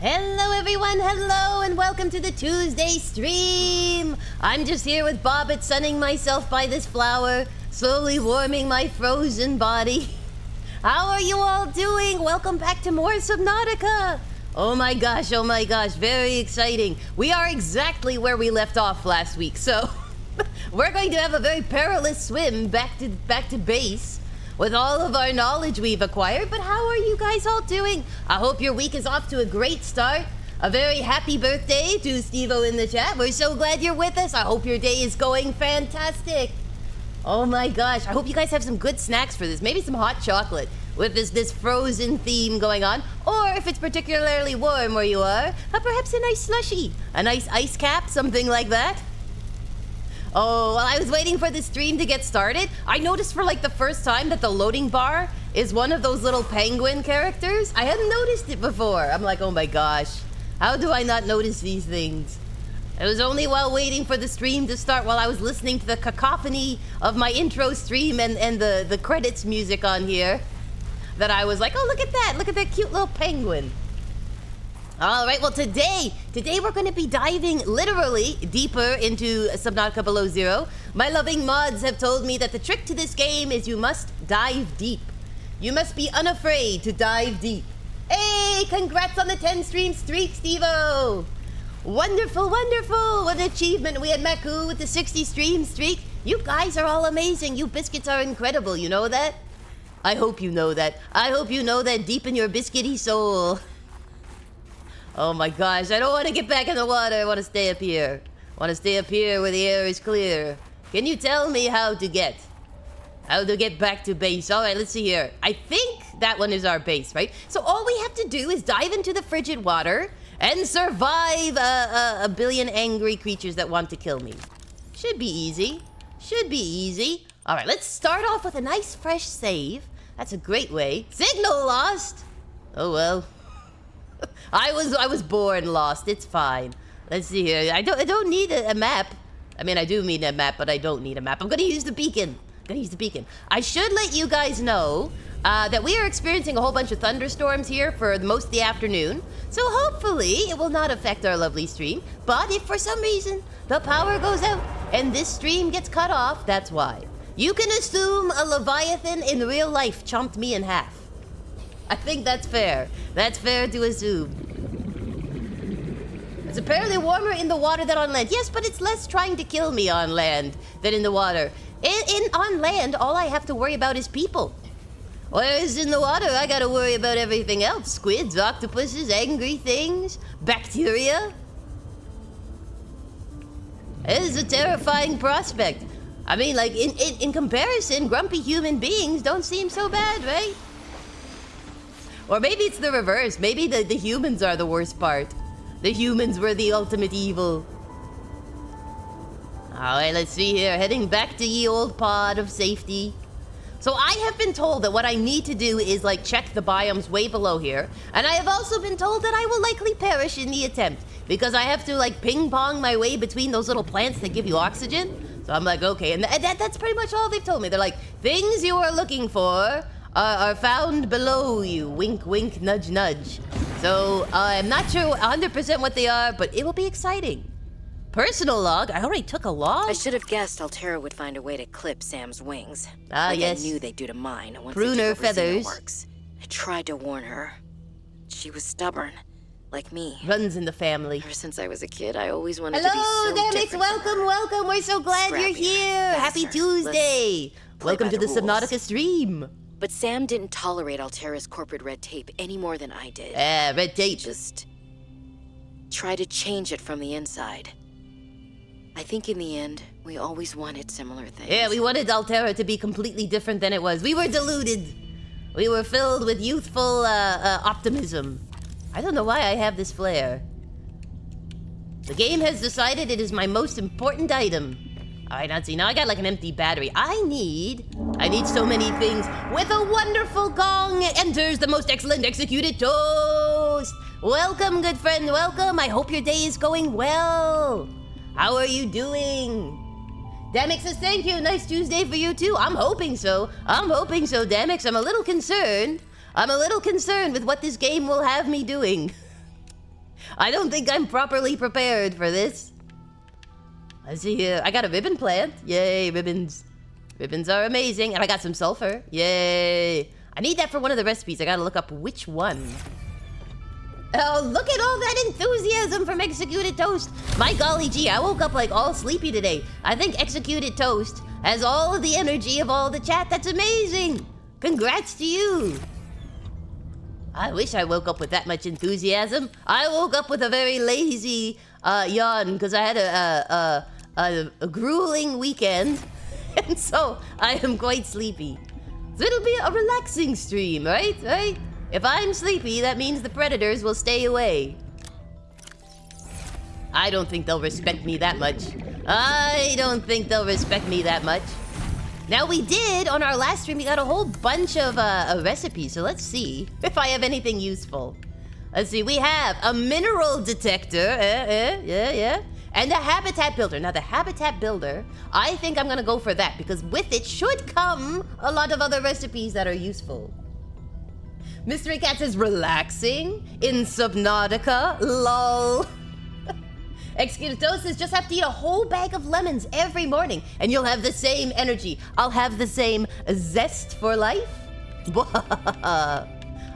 Hello everyone, hello, and welcome to the Tuesday stream! I'm just here with Bobbit, sunning myself by this flower, slowly warming my frozen body. How are you all doing? Welcome back to more Subnautica! Oh my gosh, very exciting. We are exactly where we left off last week, so we're going to have a very perilous swim back to base with all of our knowledge we've acquired. But how are you guys all doing? I hope your week is off to a great start. A very happy birthday to Steve-O in the chat. We're so glad you're with us. I hope your day is going fantastic. Oh my gosh, I hope you guys have some good snacks for this. Maybe some hot chocolate with this frozen theme going on. Or if it's particularly warm where you are, perhaps a nice slushie, a nice ice cap, something like that. Oh, while I was waiting for the stream to get started, I noticed for like the first time that the loading bar is one of those little penguin characters. I hadn't noticed it before. I'm like, oh my gosh, how do I not notice these things? It was only while waiting for the stream to start, while I was listening to the cacophony of my intro stream and the credits music on here, that I was like, oh, look at that cute little penguin. All right, well, today we're going to be diving literally deeper into Subnautica Below Zero. My loving mods have told me that the trick to this game is you must dive deep. You must be unafraid to dive deep. Hey, congrats on the 10 stream streak, Steve-O. Wonderful, wonderful. What an achievement. We had Maku with the 60 stream streak. You guys are all amazing. You biscuits are incredible. You know that? I hope you know that. I hope you know that deep in your biscuity soul. Oh my gosh, I don't want to get back in the water. I want to stay up here. I want to stay up here where the air is clear. Can you tell me how to get back to base? All right, let's see here. I think that one is our base, right? So all we have to do is dive into the frigid water and survive a billion angry creatures that want to kill me. Should be easy. Should be easy. All right, let's start off with a nice fresh save. That's a great way. Signal lost. Oh well. I was born lost. It's fine. Let's see here. I don't need a map. I mean, I do need a map, but I don't need a map. I'm gonna use the beacon. I should let you guys know that we are experiencing a whole bunch of thunderstorms here for most of the afternoon. So hopefully it will not affect our lovely stream. But if for some reason the power goes out and this stream gets cut off, that's why. You can assume a leviathan in real life chomped me in half. I think that's fair. That's fair to assume. It's apparently warmer in the water than on land. Yes, but it's less trying to kill me on land than in the water. On land, all I have to worry about is people. Whereas in the water, I gotta worry about everything else. Squids, octopuses, angry things, bacteria. It is a terrifying prospect. I mean, like, in comparison, grumpy human beings don't seem so bad, right? Or maybe it's the reverse. Maybe the humans are the worst part. The humans were the ultimate evil. Alright, let's see here. Heading back to ye old pod of safety. So I have been told that what I need to do is, like, check the biomes way below here. And I have also been told that I will likely perish in the attempt, because I have to, like, ping-pong my way between those little plants that give you oxygen. So I'm like, okay. And that's pretty much all they've told me. They're like, things you are looking for are found below you. Wink, wink, nudge, nudge. So I'm not sure 100% what they are, but it will be exciting. Personal log? I already took a log? I should have guessed Altera would find a way to clip Sam's wings. Ah, like yes. I knew they'd do to mine once Pruner feathers. Works. I tried to warn her. She was stubborn, like me. Runs in the family. Ever since I was a kid, I always wanted to be so Hello, different. welcome. We're so glad you're here. Faster, Happy Tuesday. Welcome to the rules. Subnautica stream. But Sam didn't tolerate Altera's corporate red tape any more than I did. Red tape. Just try to change it from the inside. I think in the end, we always wanted similar things. Yeah, we wanted Altera to be completely different than it was. We were deluded. We were filled with youthful optimism. I don't know why I have this flare. The game has decided it is my most important item. Alright, Nancy, now I got like an empty battery. I need so many things. With a wonderful gong enters the most excellent executed toast. Welcome, good friend, welcome. I hope your day is going well. How are you doing? Damix says thank you. Nice Tuesday for you too. I'm hoping so, Damix. I'm a little concerned with what this game will have me doing. I don't think I'm properly prepared for this. Let's see here. I got a ribbon plant. Yay, ribbons. Ribbons are amazing. And I got some sulfur. Yay. I need that for one of the recipes. I gotta look up which one. Oh, look at all that enthusiasm from Executed Toast. My golly gee, I woke up like all sleepy today. I think Executed Toast has all of the energy of all the chat. That's amazing. Congrats to you. I wish I woke up with that much enthusiasm. I woke up with a very lazy yawn because I had a grueling weekend. And so I am quite sleepy. So it'll be a relaxing stream, right? Right? If I'm sleepy, that means the predators will stay away. I don't think they'll respect me that much. I don't think they'll respect me that much. Now we did, on our last stream, we got a whole bunch of recipes, so let's see if I have anything useful. Let's see, we have a mineral detector, yeah. And a habitat builder. Now the habitat builder, I think I'm gonna go for that because with it should come a lot of other recipes that are useful. Mystery Cat says relaxing in Subnautica, lol. Executed Toast says just have to eat a whole bag of lemons every morning and you'll have the same energy. I'll have the same zest for life.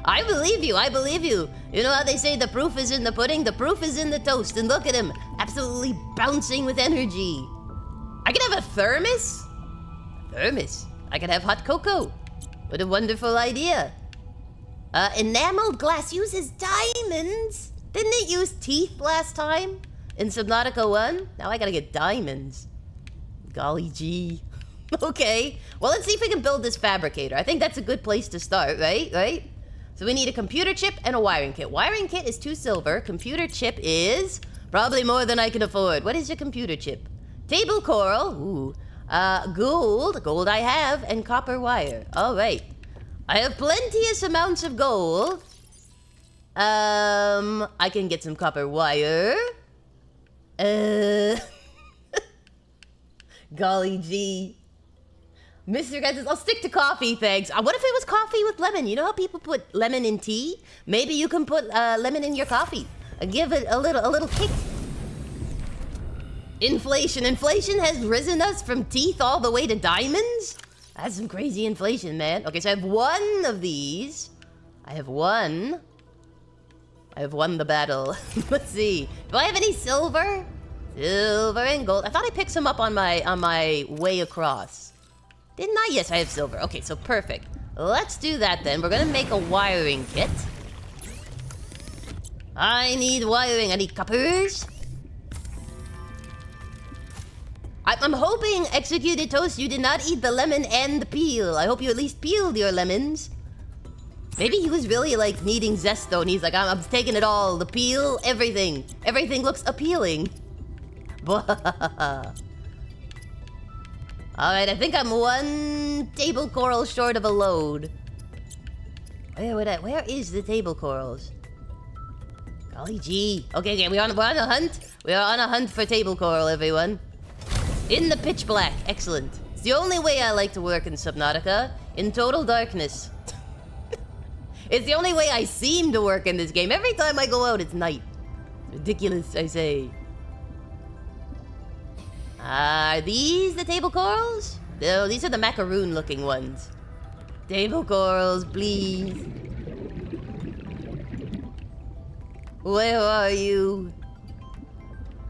I believe you, I believe you. You know how they say the proof is in the pudding? The proof is in the toast. And look at him, absolutely bouncing with energy. I could have a thermos? Thermos? I could have hot cocoa. What a wonderful idea. Enameled glass uses diamonds. Didn't it use teeth last time in Subnautica 1? Now I gotta get diamonds. Golly gee. Okay, well let's see if we can build this fabricator. I think that's a good place to start, right? Right? So we need a computer chip and a wiring kit. Wiring kit is 2 silver. Computer chip is probably more than I can afford. What is your computer chip? Table coral. Ooh. Gold. Gold I have. And copper wire. All right. I have plenteous amounts of gold. I can get some copper wire. Golly gee. Mr. Guy says, I'll stick to coffee, thanks. What if it was coffee with lemon? You know how people put lemon in tea? Maybe you can put lemon in your coffee. Give it a little kick. Inflation. Inflation has risen us from teeth all the way to diamonds? That's some crazy inflation, man. Okay, so I have one of these. I have won the battle. Let's see. Do I have any silver? Silver and gold. I thought I picked some up on my way across. Didn't I? Yes, I have silver. Okay, so perfect. Let's do that then. We're gonna make a wiring kit. I need wiring. I need coppers. I'm hoping, Executed Toast, you did not eat the lemon and the peel. I hope you at least peeled your lemons. Maybe he was really like needing zest though, and he's like, I'm taking it all. The peel, everything. Everything looks appealing. Alright, I think I'm 1 table coral short of a load. Where is the table corals? Golly gee. Okay, we're on a hunt. We are on a hunt for table coral, everyone. In the pitch black. Excellent. It's the only way I like to work in Subnautica. In total darkness. It's the only way I seem to work in this game. Every time I go out, it's night. Ridiculous, I say. Are these the table corals? No, these are the macaroon-looking ones. Table corals, please. Where are you?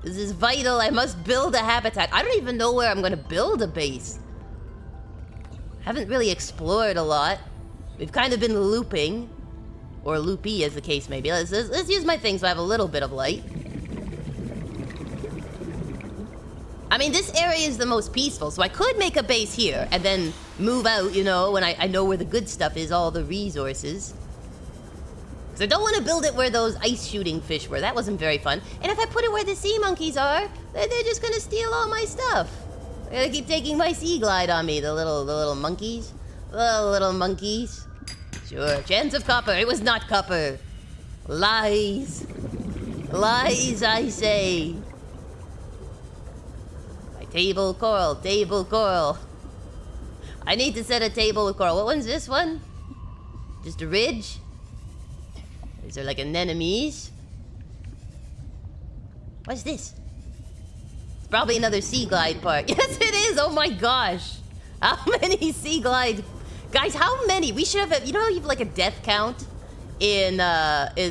This is vital. I must build a habitat. I don't even know where I'm gonna build a base. Haven't really explored a lot. We've kind of been looping. Or loopy, as the case may be. Let's use my thing so I have a little bit of light. I mean, this area is the most peaceful, so I could make a base here and then move out, you know, when I know where the good stuff is, all the resources. Because I don't want to build it where those ice shooting fish were. That wasn't very fun. And if I put it where the sea monkeys are, they're just going to steal all my stuff. They're going to keep taking my sea glide on me, the little monkeys. The little monkeys. Sure, chance of copper. It was not copper. Lies. Lies, I say. Table coral, table coral. I need to set a table with coral. What one's this one? Just a ridge? Is there like anemones? What's this? It's probably another sea glide part. Yes, it is. Oh my gosh. How many sea glide? Guys, how many? We should have, you know, you have like a death count in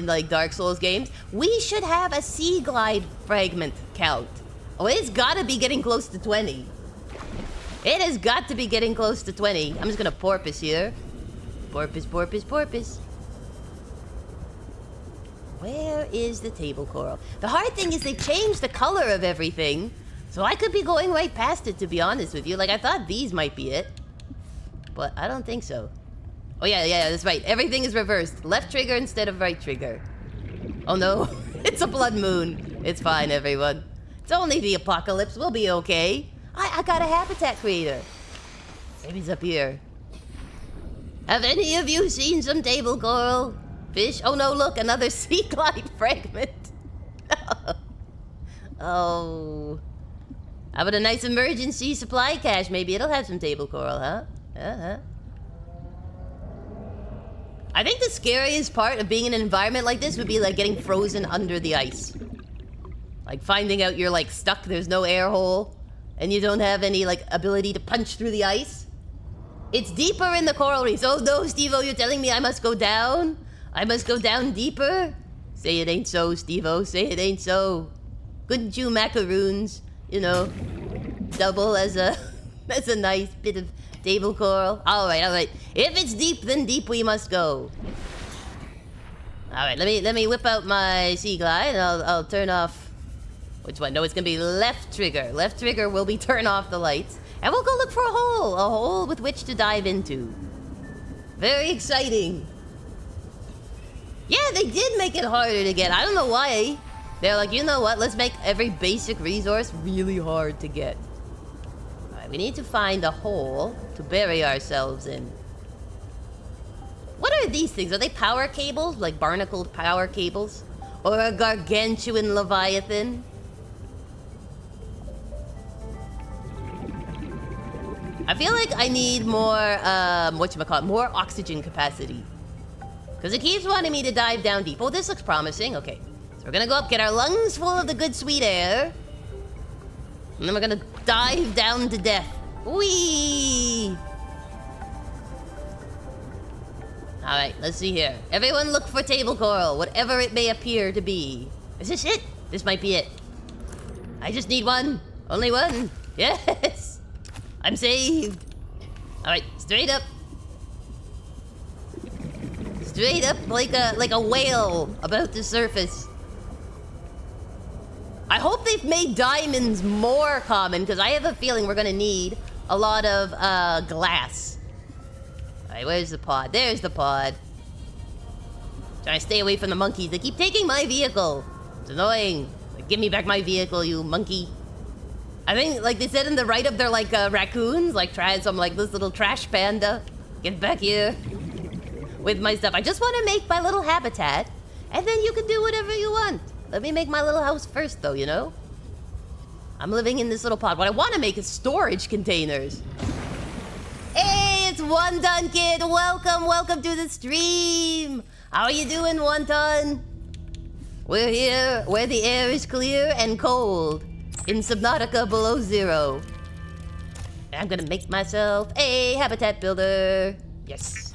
like Dark Souls games. We should have a sea glide fragment count. Oh, it's gotta be getting close to 20. It has got to be getting close to 20. I'm just gonna porpoise here. Porpoise, porpoise, porpoise. Where is the table coral? The hard thing is they changed the color of everything. So I could be going right past it, to be honest with you. Like, I thought these might be it. But I don't think so. Oh, yeah, that's right. Everything is reversed. Left trigger instead of right trigger. Oh, no. It's a blood moon. It's fine, everyone. It's only the apocalypse. We'll be okay. I got a habitat creator. Maybe he's up here. Have any of you seen some table coral? Fish? Oh, no, look. Another sea glide fragment. Oh. How about a nice emergency supply cache? Maybe it'll have some table coral, huh? I think the scariest part of being in an environment like this would be like getting frozen under the ice. Like finding out you're like stuck, there's no air hole, and you don't have any like ability to punch through the ice. It's deeper in the coral reefs. Oh no, Steve-O, you're telling me I must go down? I must go down deeper? Say it ain't so, Steve-O, say it ain't so. Couldn't you macaroons, you know, double as a nice bit of table coral? Alright. If it's deep, then deep we must go. Alright, let me whip out my sea glide and I'll turn off. Which one? No, it's gonna be left trigger. Left trigger will be turn off the lights. And we'll go look for a hole with which to dive into. Very exciting. Yeah, they did make it harder to get. I don't know why. They're like, you know what? Let's make every basic resource really hard to get. Alright, we need to find a hole to bury ourselves in. What are these things? Are they power cables? Like barnacled power cables? Or a gargantuan leviathan? I feel like I need more, more oxygen capacity. Because it keeps wanting me to dive down deep. Oh, this looks promising. Okay. So we're gonna go up, get our lungs full of the good sweet air. And then we're gonna dive down to death. Whee! Alright, let's see here. Everyone look for table coral, whatever it may appear to be. Is this it? This might be it. I just need one. Only one. Yes! I'm saved. Alright, straight up. Straight up like a whale about to surface. I hope they've made diamonds more common, because I have a feeling we're gonna need a lot of glass. Alright, where's the pod? There's the pod. Trying to stay away from the monkeys. They keep taking my vehicle. It's annoying. Like, give me back my vehicle, you monkey. I think, like they said in the write-up, they're like raccoons. Like, so I'm like this little trash panda. Get back here with my stuff. I just want to make my little habitat, and then you can do whatever you want. Let me make my little house first, though, you know? I'm living in this little pod. What I want to make is storage containers. Hey, it's Wonton Kid. Welcome to the stream. How are you doing, Wonton? We're here where the air is clear and cold. In Subnautica below zero. I'm gonna make myself a habitat builder. Yes.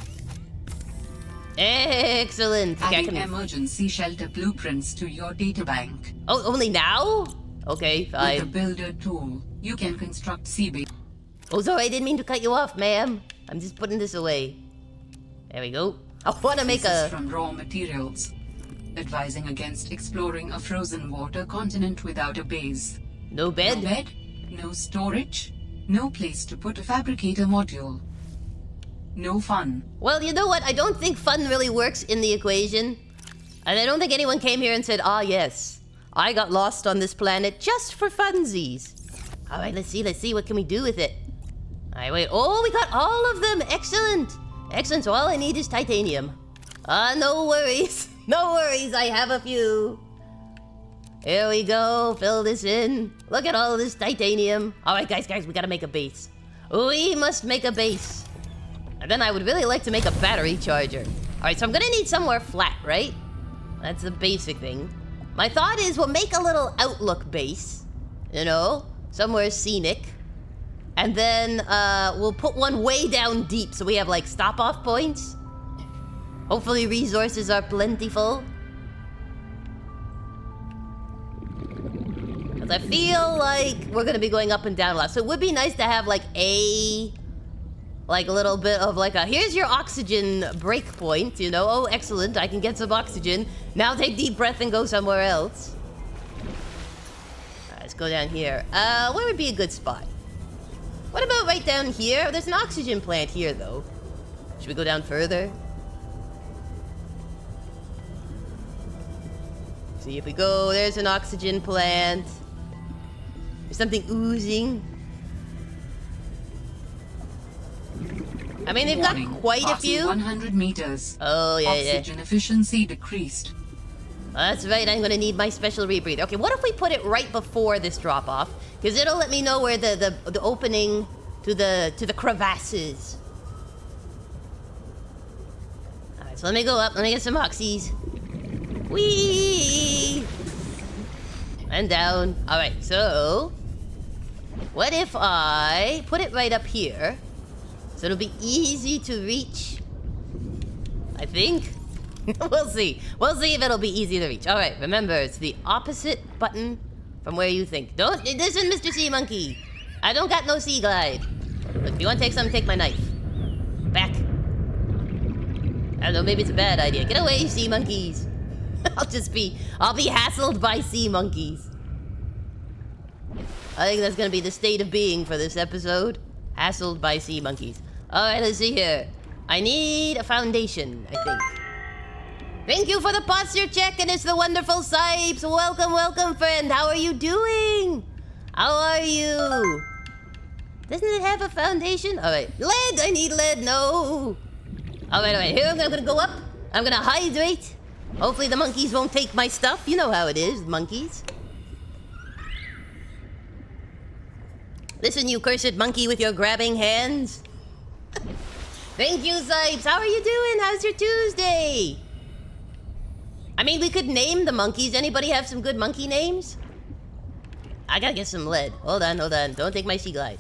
Excellent. Adding emergency shelter blueprints to your databank. Oh, only now? Okay, fine. With the builder tool, you can construct CB. Oh, sorry, I didn't mean to cut you off, ma'am. I'm just putting this away. There we go. I want to make a... from raw materials. Advising against exploring a frozen water continent without a base. No bed? No bed, no storage, no place to put a fabricator module. No fun. Well, you know what? I don't think fun really works in the equation. And I don't think anyone came here and said, ah, yes, I got lost on this planet just for funsies. All right, let's see. What can we do with it? All right, wait. Oh, we got all of them. Excellent. So all I need is titanium. No worries. No worries. I have a few. Here we go, fill this in. Look at all this titanium. All right, guys, we gotta make a base. We must make a base. And then I would really like to make a battery charger. All right, so I'm gonna need somewhere flat, right? That's the basic thing. My thought is we'll make a little outlook base, you know, somewhere scenic. And then we'll put one way down deep so we have like stop-off points. Hopefully resources are plentiful. Because I feel like we're gonna be going up and down a lot. So it would be nice to have like a little bit of like a, here's your oxygen break point, you know. Oh, excellent, I can get some oxygen. Now take deep breath and go somewhere else. Alright, let's go down here. Where would be a good spot? What about right down here? There's an oxygen plant here, though. Should we go down further? See if we go. There's an oxygen plant. There's something oozing. I mean, they've got quite a few. 100 meters. Oh, yeah, Oxygen efficiency decreased. That's right, I'm gonna need my special rebreather. Okay, what if we put it right before this drop-off? Because it'll let me know where the opening to the crevasse is. Alright, so let me go up, let me get some oxys. Whee! And down. Alright, so what if I put it right up here? So it'll be easy to reach. I think. We'll see. We'll see if it'll be easy to reach. Alright, remember, it's the opposite button from where you think. Don't listen, Mr. Sea Monkey. I don't got no sea glide. Look, if you want to take something, take my knife. Back. I don't know, maybe it's a bad idea. Get away, sea monkeys. I'll be hassled by sea monkeys. I think that's gonna be the state of being for this episode. Hassled by sea monkeys. Alright, let's see here. I need a foundation, I think. Thank you for the posture check, and it's the wonderful Sipes. Welcome, welcome, friend. How are you doing? How are you? Doesn't it have a foundation? Alright, lead! I need lead, no! Alright, here I'm gonna go up. I'm gonna hydrate. Hopefully the monkeys won't take my stuff. You know how it is, monkeys. Listen, you cursed monkey with your grabbing hands. Thank you, Sipes. How are you doing? How's your Tuesday? I mean, we could name the monkeys. Anybody have some good monkey names? I gotta get some lead. Hold on, hold on. Don't take my sea glide.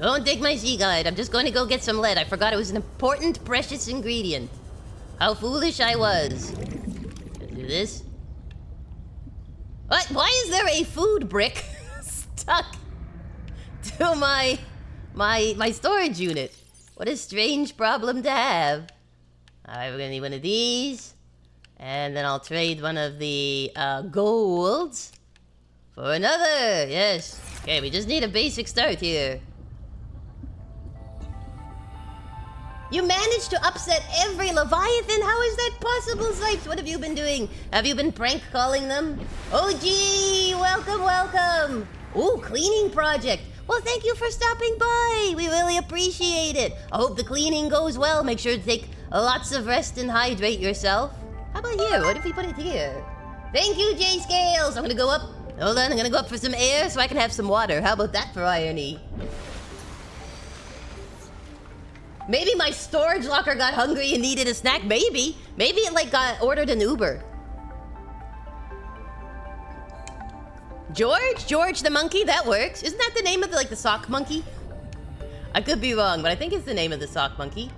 Don't take my sea glide. I'm just going to go get some lead. I forgot it was an important, precious ingredient. How foolish I was. Let's do this. What? Why is there a food brick stuck to my storage unit? What a strange problem to have. Alright, we're gonna need one of these. And then I'll trade one of the golds for another. Yes. Okay, we just need a basic start here. You managed to upset every leviathan? How is that possible, Sipes? What have you been doing? Have you been prank calling them? OG, welcome, welcome. Ooh, cleaning project. Well, thank you for stopping by. We really appreciate it. I hope the cleaning goes well. Make sure to take lots of rest and hydrate yourself. How about here? What if we put it here? Thank you, J Scales. I'm gonna go up. Hold on, I'm gonna go up for some air so I can have some water. How about that for irony? Maybe my storage locker got hungry and needed a snack. Maybe. Maybe it like got ordered an Uber. George the monkey, that works. Isn't that the name of the sock monkey? I could be wrong, but I think it's the name of the sock monkey.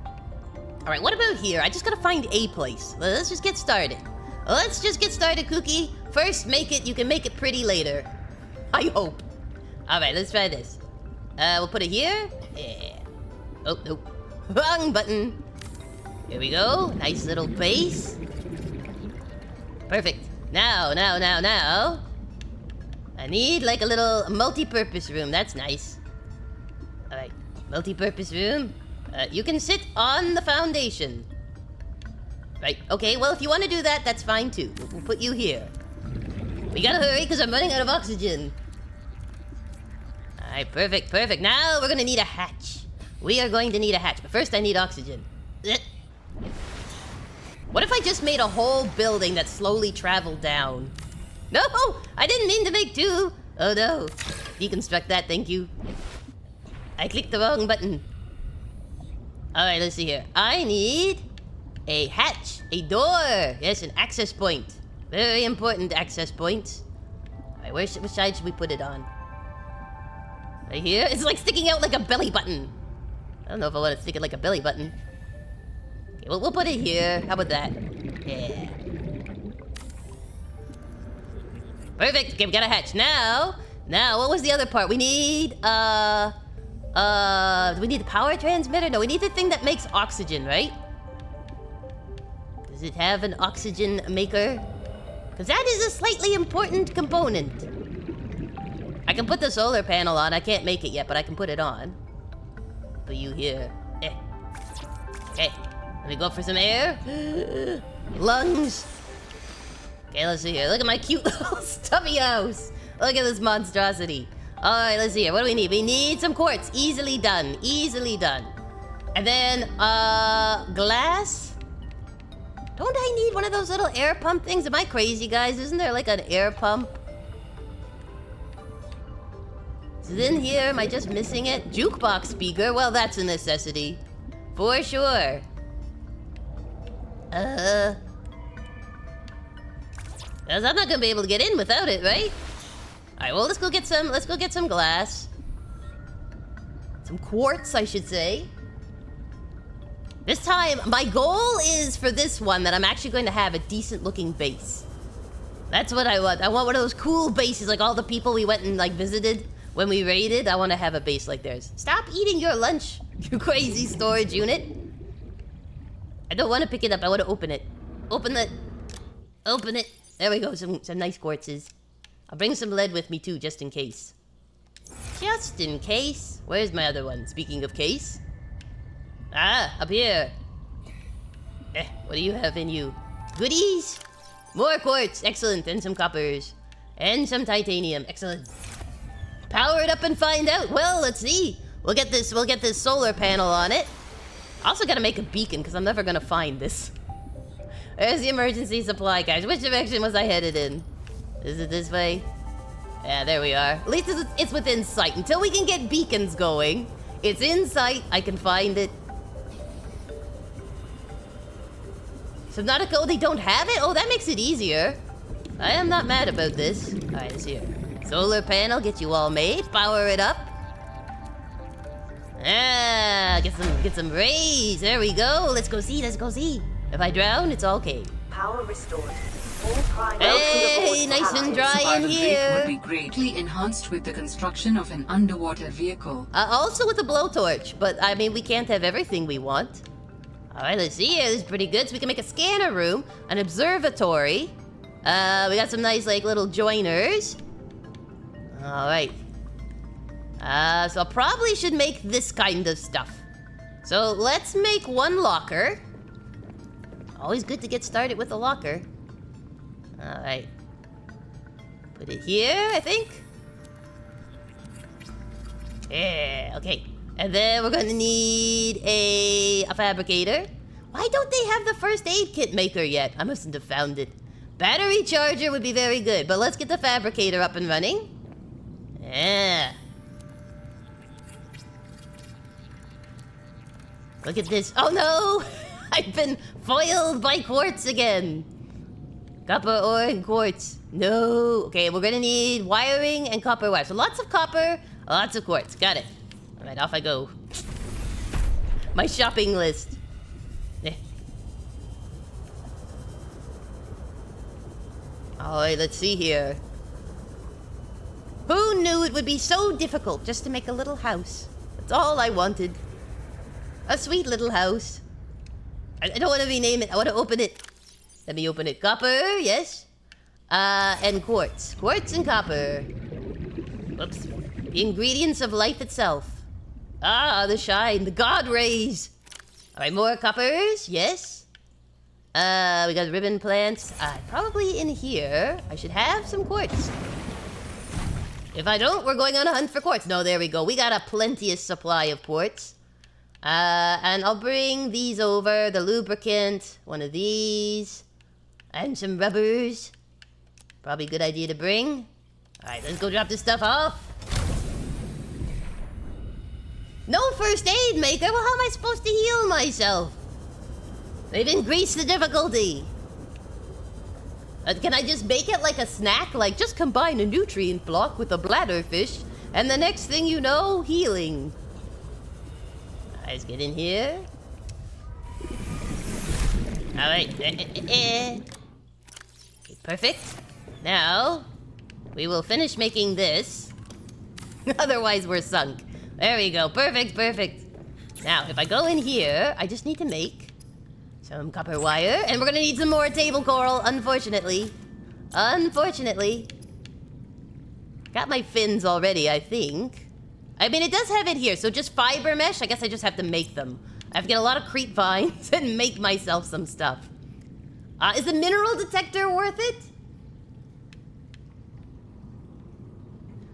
All right, what about here? I just gotta find a place. Let's just get started. Let's just get started, Kooky. First, you can make it pretty later. I hope. All right, let's try this. We'll put it here. Yeah. Oh, nope. Wrong button. Here we go. Nice little base. Perfect. Now. I need like a little multi-purpose room. That's nice. Alright. Multi-purpose room. You can sit on the foundation. Right. Okay, well, if you want to do that, that's fine too. We'll put you here. We gotta hurry because I'm running out of oxygen. Alright, perfect. Now we're gonna need a hatch. We are going to need a hatch, but first I need oxygen. What if I just made a whole building that slowly traveled down? No! I didn't mean to make two! Oh no. Deconstruct that, thank you. I clicked the wrong button. Alright, let's see here. I need A hatch, a door. Yes, an access point. Very important access point. Alright, which side should we put it on? Right here? It's like sticking out like a belly button. I don't know if I want to stick it like a belly button. Okay, well, we'll put it here. How about that? Yeah. Perfect. Okay, we got a hatch. Now, what was the other part? We need, do we need the power transmitter? No, we need the thing that makes oxygen, right? Does it have an oxygen maker? Because that is a slightly important component. I can put the solar panel on. I can't make it yet, but I can put it on. Put you here. Okay, let me go for some air. Lungs. Okay, let's see here. Look at my cute little stubby house. Look at this monstrosity. Alright, let's see here. What do we need? We need some quartz. Easily done. Easily done. And then, glass? Don't I need one of those little air pump things? Am I crazy, guys? Isn't there like an air pump? Is it in here? Am I just missing it? Jukebox speaker? Well, that's a necessity. For sure. I'm not gonna be able to get in without it, right? Alright, well, let's go get some glass. Some quartz, I should say. This time, my goal is for this one that I'm actually going to have a decent looking base. That's what I want. I want one of those cool bases like all the people we went and like visited when we raided. I want to have a base like theirs. Stop eating your lunch, you crazy storage unit. I don't want to pick it up. I want to open it. Open it. Open it. There we go. Some nice quartzes. I'll bring some lead with me too, just in case. Just in case. Where's my other one? Speaking of case. Ah, up here. What do you have in you? Goodies? More quartz. Excellent. And some coppers. And some titanium. Excellent. Power it up and find out. Well, let's see. We'll get this solar panel on it. Also gotta make a beacon, because I'm never gonna find this. There's the emergency supply, guys. Which direction was I headed in? Is it this way? Yeah, there we are. At least it's within sight. Until we can get beacons going, it's in sight. I can find it. Subnautica, oh, they don't have it? Oh, that makes it easier. I am not mad about this. Alright, let's see here. Solar panel, get you all made. Power it up. Ah, get some rays. There we go. Let's go see. If I drown, it's okay. Power restored. Hey, nice and dry in here. Would be greatly enhanced with the construction of an underwater vehicle. Also with a blowtorch, but I mean, we can't have everything we want. Alright, let's see here. This is pretty good. So we can make a scanner room, an observatory. We got some nice, like, little joiners. Alright. So I probably should make this kind of stuff. So let's make one locker. Always good to get started with a locker. Alright. Put it here, I think. Yeah, okay. And then we're gonna need a fabricator. Why don't they have the first aid kit maker yet? I mustn't have found it. Battery charger would be very good, but let's get the fabricator up and running. Yeah. Look at this. Oh no! I've been foiled by quartz again. Copper ore and quartz. No. Okay, we're gonna need wiring and copper wire. So lots of copper, lots of quartz. Got it. Alright, off I go. My shopping list. Alright, let's see here. Who knew it would be so difficult just to make a little house? That's all I wanted. A sweet little house. I don't want to rename it. I want to open it. Let me open it. Copper, yes. And quartz. Quartz and copper. Whoops. The ingredients of life itself. Ah, the shine. The god rays. Alright, more coppers. Yes. We got ribbon plants. Probably in here. I should have some quartz. If I don't, we're going on a hunt for quartz. No, there we go. We got a plenteous supply of quartz. And I'll bring these over. The lubricant. One of these. And some rubbers. Probably a good idea to bring. Alright, let's go drop this stuff off. No first aid maker? Well, how am I supposed to heal myself? They've increased the difficulty. Can I just make it like a snack? Like, just combine a nutrient block with a bladderfish, and the next thing you know, healing. Let's get in here. Alright. Okay, perfect. Now, we will finish making this. Otherwise, we're sunk. There we go. Perfect, perfect. Now, if I go in here, I just need to make some copper wire, and we're gonna need some more table coral, unfortunately. Unfortunately. Got my fins already, I think. I mean, it does have it here, so just fiber mesh, I guess I just have to make them. I have to get a lot of creep vines and make myself some stuff. Is the mineral detector worth it?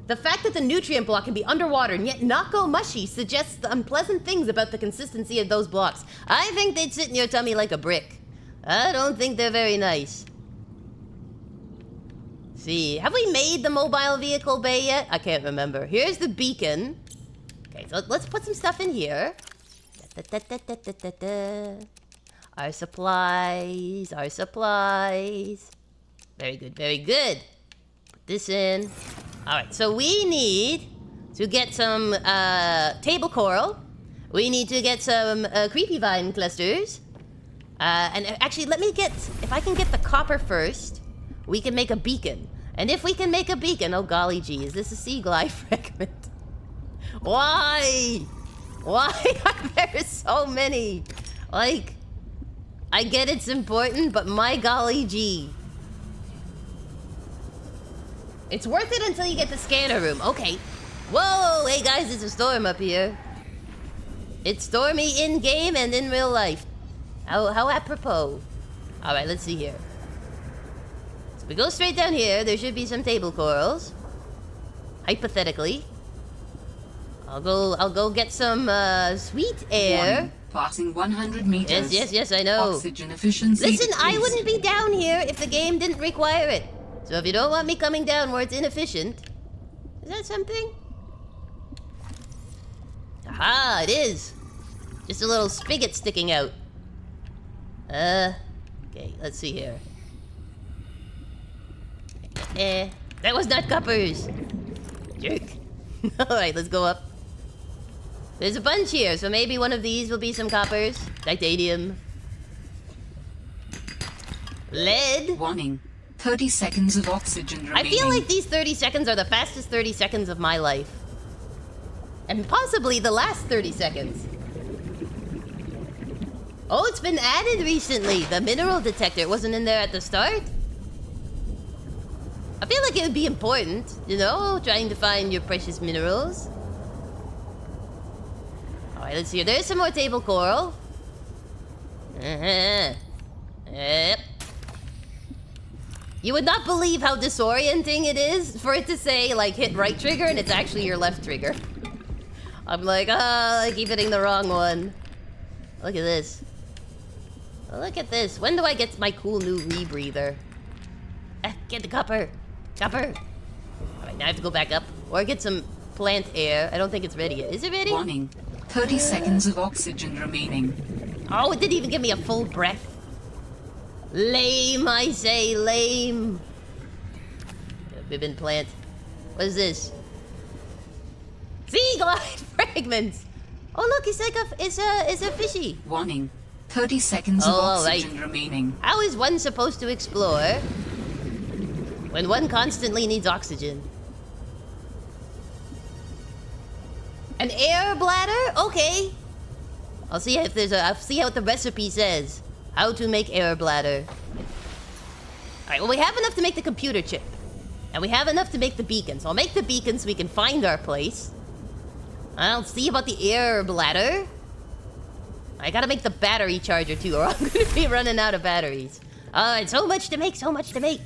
The fact that the nutrient block can be underwater and yet not go mushy suggests unpleasant things about the consistency of those blocks. I think they'd sit in your tummy like a brick. I don't think they're very nice. See, have we made the mobile vehicle bay yet? I can't remember. Here's the beacon. Okay, so let's put some stuff in here. Our supplies, our supplies. Very good, very good. Put this in. Alright, so we need to get some table coral. We need to get some creepy vine clusters. And actually, let me get... If I can get the copper first, we can make a beacon. And if we can make a beacon... Oh, golly gee, is this a sea glide fragment? Why? Why are there so many? Like, I get it's important, but my golly gee. It's worth it until you get the scanner room. Okay. Whoa, hey guys, there's a storm up here. It's stormy in-game and in real life. How apropos. Alright, let's see here. So we go straight down here. There should be some table corals. Hypothetically. I'll go get some sweet air. Warning, passing 100 meters. Yes, I know. Oxygen efficiency Listen, decreased. I wouldn't be down here if the game didn't require it. So if you don't want me coming down where it's inefficient... Is that something? Aha, it is. Just a little spigot sticking out. Okay, let's see here. That was not coppers. Jerk. Alright, let's go up. There's a bunch here, so maybe one of these will be some coppers. Titanium. Lead. Warning. 30 seconds of oxygen remaining. I feel like these 30 seconds are the fastest 30 seconds of my life. And possibly the last 30 seconds. Oh, it's been added recently. The mineral detector. It wasn't in there at the start. I feel like it would be important, you know, trying to find your precious minerals. Alright, let's see. There's some more table coral. Yep. You would not believe how disorienting it is for it to say, like, hit right trigger, and it's actually your left trigger. I'm like, I keep hitting the wrong one. Look at this. Look at this. When do I get my cool new rebreather? Get the copper. Copper. Alright, now I have to go back up. Or get some plant air. I don't think it's ready yet. Is it ready? Warning. 30 seconds of oxygen remaining. Oh, it didn't even give me a full breath. Lame, I say, lame. Ribbon plant. What is this? Sea glide fragments. Oh look, it's like it's a fishy. Warning. 30 seconds of oxygen remaining. How is one supposed to explore when one constantly needs oxygen? An air bladder? Okay. I'll see if there's I'll see what the recipe says. How to make air bladder. Alright, well we have enough to make the computer chip. And we have enough to make the beacon. So I'll make the beacon so we can find our place. I'll see about the air bladder. I gotta make the battery charger too, or I'm gonna be running out of batteries. Alright, so much to make, so much to make.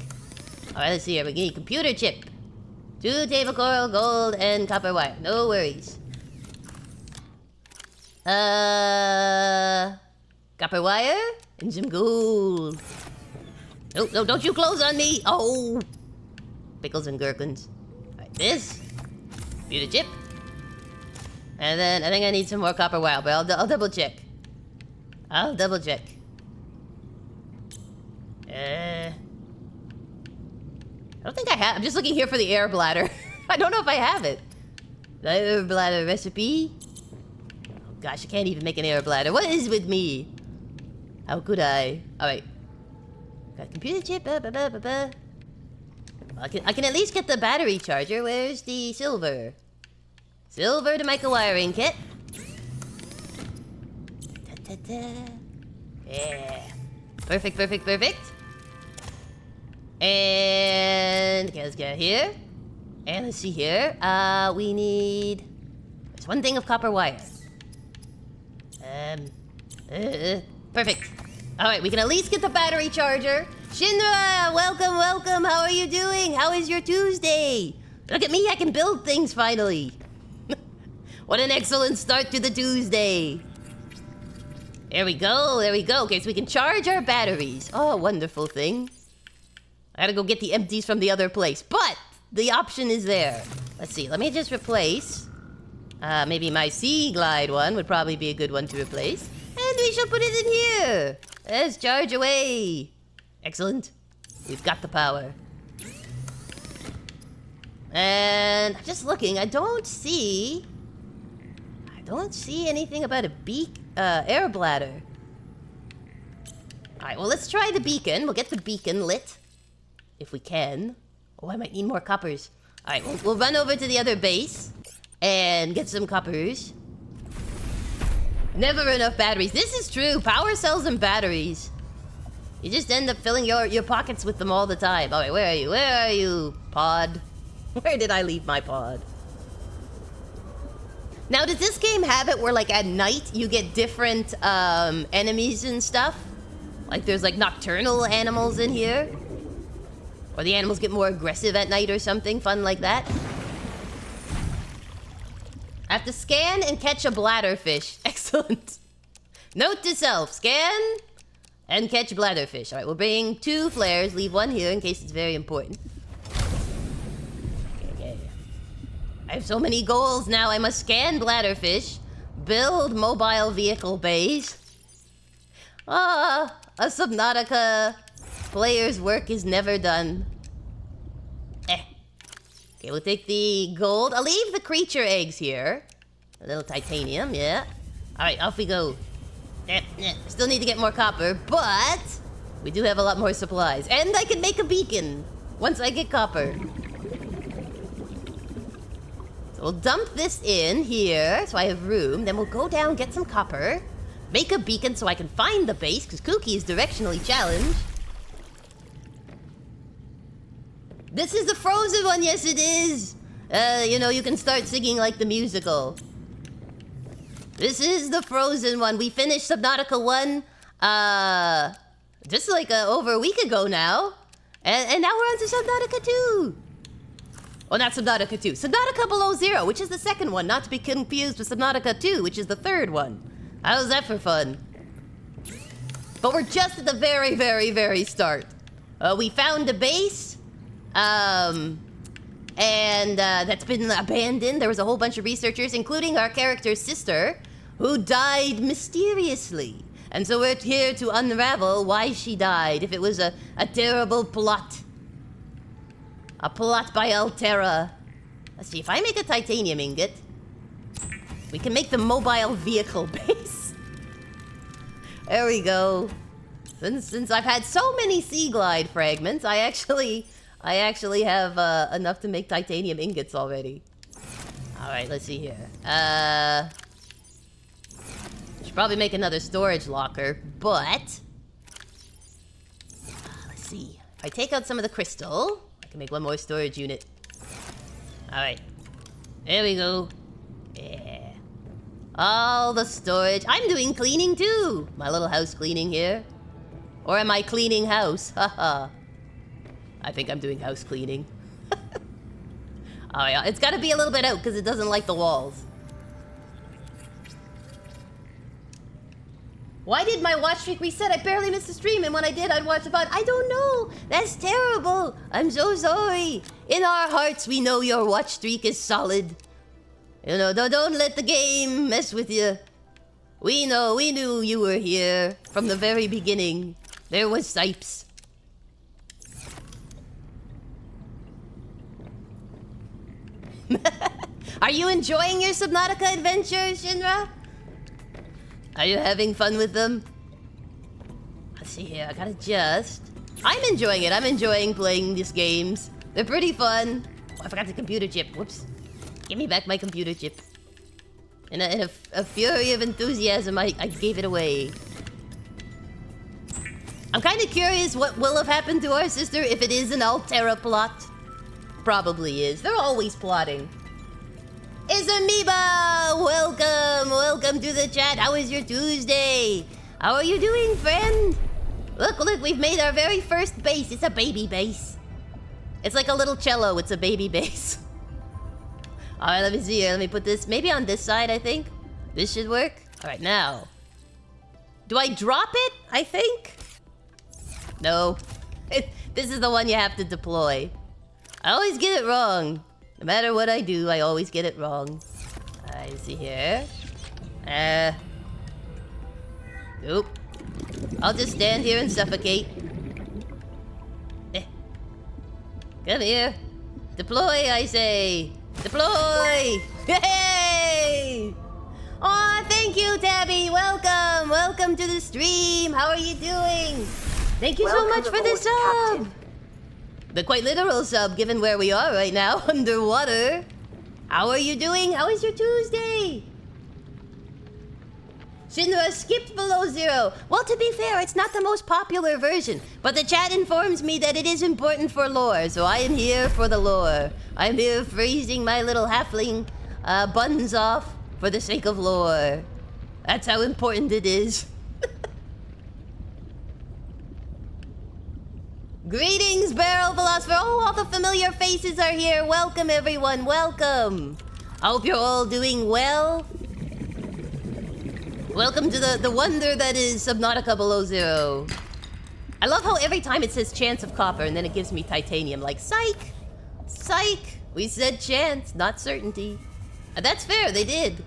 Alright, let's see here. We need computer chip. 2 table coral, gold, and copper wire. No worries. Copper wire and some gold. No, don't you close on me. Oh. Pickles and gherkins. Alright, this. Computer chip. And then I think I need some more copper wire, but I'll double check. I'll double check. don't think I have. I'm just looking here for the air bladder. I don't know if I have it. The air bladder recipe? Oh gosh, I can't even make an air bladder. What is with me? How could I? Alright. Got a computer chip. I can at least get the battery charger. Where's the silver? Silver to make a wiring kit. Yeah. Perfect. And okay, let's get here. And let's see here. We need... There's one thing of copper wire. Perfect. Alright, we can at least get the battery charger. Shinra, welcome. How are you doing? How is your Tuesday? Look at me, I can build things finally. What an excellent start to the Tuesday. There we go. Okay, so we can charge our batteries. Oh, wonderful thing. I gotta go get the empties from the other place, but the option is there. Let's see, let me just replace. Maybe my Sea Glide one would probably be a good one to replace. And we shall put it in here. Let's charge away. Excellent. We've got the power. And I'm just looking, I don't see anything about a air bladder. Alright, well let's try the beacon. We'll get the beacon lit. If we can. Oh, I might need more coppers. Alright, we'll run over to the other base and get some coppers. Never enough batteries. This is true. Power cells and batteries. You just end up filling your pockets with them all the time. Alright, where are you, pod? Where did I leave my pod? Now, does this game have it where, like, at night you get different enemies and stuff? Like, there's, like, nocturnal animals in here? Or the animals get more aggressive at night or something fun like that? I have to scan and catch a bladderfish. Excellent. Note to self, scan and catch bladderfish. All right, we'll bring 2 flares, leave 1 here in case it's very important. Okay. I have so many goals now. I must scan bladderfish, build mobile vehicle bays. A Subnautica player's work is never done. Okay, we'll take the gold. I'll leave the creature eggs here. A little titanium, yeah. Alright, off we go. Still need to get more copper, but we do have a lot more supplies. And I can make a beacon once I get copper. So we'll dump this in here so I have room. Then we'll go down, get some copper, make a beacon so I can find the base, because Kooky is directionally challenged. This is the frozen one, yes it is! You know, you can start singing like the musical. This is the frozen one. We finished Subnautica 1, just like over a week ago now. And now we're on to Subnautica 2. Oh, not Subnautica 2. Subnautica Below Zero, which is the second one, not to be confused with Subnautica 2, which is the third one. How's that for fun? But we're just at the very, very, very start. We found a base. And that's been abandoned. There was a whole bunch of researchers, including our character's sister, who died mysteriously. And so we're here to unravel why she died, if it was a terrible plot. A plot by Altera. Let's see, if I make a titanium ingot, we can make the mobile vehicle base. There we go. Since I've had so many Sea Glide fragments, I actually have enough to make titanium ingots already. Alright, let's see here. Should probably make another storage locker, but... let's see. If I take out some of the crystal, I can make one more storage unit. Alright. There we go. Yeah. All the storage. I'm doing cleaning too! My little house cleaning here. Or am I cleaning house? Haha. I think I'm doing house cleaning. Oh yeah, it's gotta be a little bit out because it doesn't like the walls. Why did my watch streak reset? I barely missed the stream, and when I did, I'd watch about. I don't know. That's terrible. I'm so sorry. In our hearts, we know your watch streak is solid. You know, don't let the game mess with you. We knew you were here from the very beginning. There was Sipes. Are you enjoying your Subnautica adventures, Shinra? Are you having fun with them? Let's see here, I gotta just... I'm enjoying it. I'm enjoying playing these games. They're pretty fun. Oh, I forgot the computer chip. Whoops. Give me back my computer chip. In a fury of enthusiasm, I gave it away. I'm kind of curious what will have happened to our sister if it is an Altera plot. Probably is. They're always plotting. It's Amoeba! Welcome! Welcome to the chat. How is your Tuesday? How are you doing, friend? Look, we've made our very first bass. It's a baby bass. It's like a little cello. It's a baby bass. Alright, let me see here. Let me put this maybe on this side, I think. This should work. Alright, now. Do I drop it? I think? No. This is the one you have to deploy. I always get it wrong. No matter what I do, I always get it wrong. Alright, let's see here. Nope. I'll just stand here and suffocate. Come here. Deploy, I say. Deploy! Yay! Aw, thank you, Tabby. Welcome. Welcome to the stream. How are you doing? Thank you so much for the sub. The quite literal sub, given where we are right now, underwater. How are you doing? How is your Tuesday? Shinra skipped below zero. Well, to be fair, it's not the most popular version, but the chat informs me that it is important for lore, so I am here for the lore. I'm here freezing my little halfling buns off for the sake of lore. That's how important it is. Greetings, Barrel Philosopher. Oh, all the familiar faces are here. Welcome, everyone. Welcome. I hope you're all doing well. Welcome to the wonder that is Subnautica below zero. I love how every time it says chance of copper and then it gives me titanium. Like, psych! Psych! We said chance, not certainty. And that's fair, they did.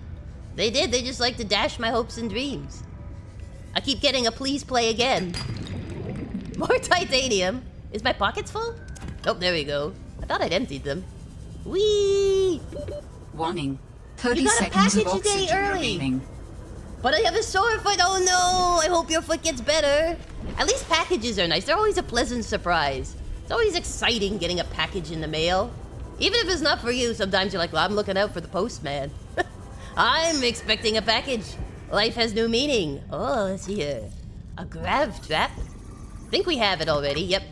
They did, they just like to dash my hopes and dreams. I keep getting a please play again. More titanium. Is my pockets full? Oh, there we go. I thought I'd emptied them. Whee! Warning. 30 seconds of oxygen remaining. But I have a sore foot. Oh no! I hope your foot gets better. At least packages are nice. They're always a pleasant surprise. It's always exciting getting a package in the mail. Even if it's not for you, sometimes you're like, well, I'm looking out for the postman. I'm expecting a package. Life has new meaning. Oh, let's see here. A grav trap. I think we have it already. Yep.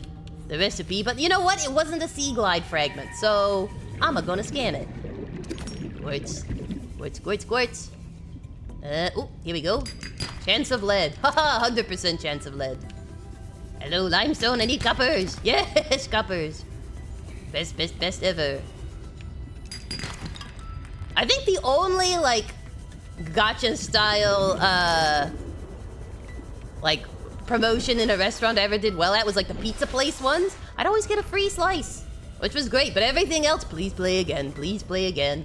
The recipe. But you know what? It wasn't a sea glide fragment. So I'm gonna scan it. Quartz. Quartz, quartz, quartz. Oh, here we go. Chance of lead. Haha, 100% chance of lead. Hello, limestone. I need coppers. Yes, coppers. Best ever. I think the only, like, gacha style, like, promotion in a restaurant I ever did well at was, like, the pizza place ones. I'd always get a free slice, which was great. But everything else, please play again. Please play again.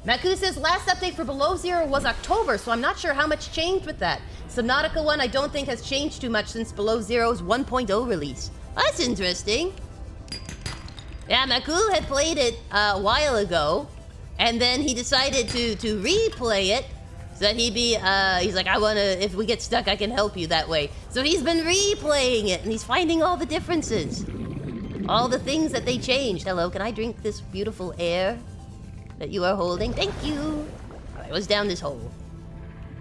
Maku says last update for Below Zero was October, so I'm not sure how much changed with that. Subnautica 1 I don't think has changed too much since Below Zero's 1.0 release. That's interesting. Yeah, Maku had played it a while ago, and then he decided to replay it so that he'd be, he's like, if we get stuck, I can help you that way. So he's been replaying it, and he's finding all the differences. All the things that they changed. Hello, can I drink this beautiful air that you are holding? Thank you. All right, what's down this hole?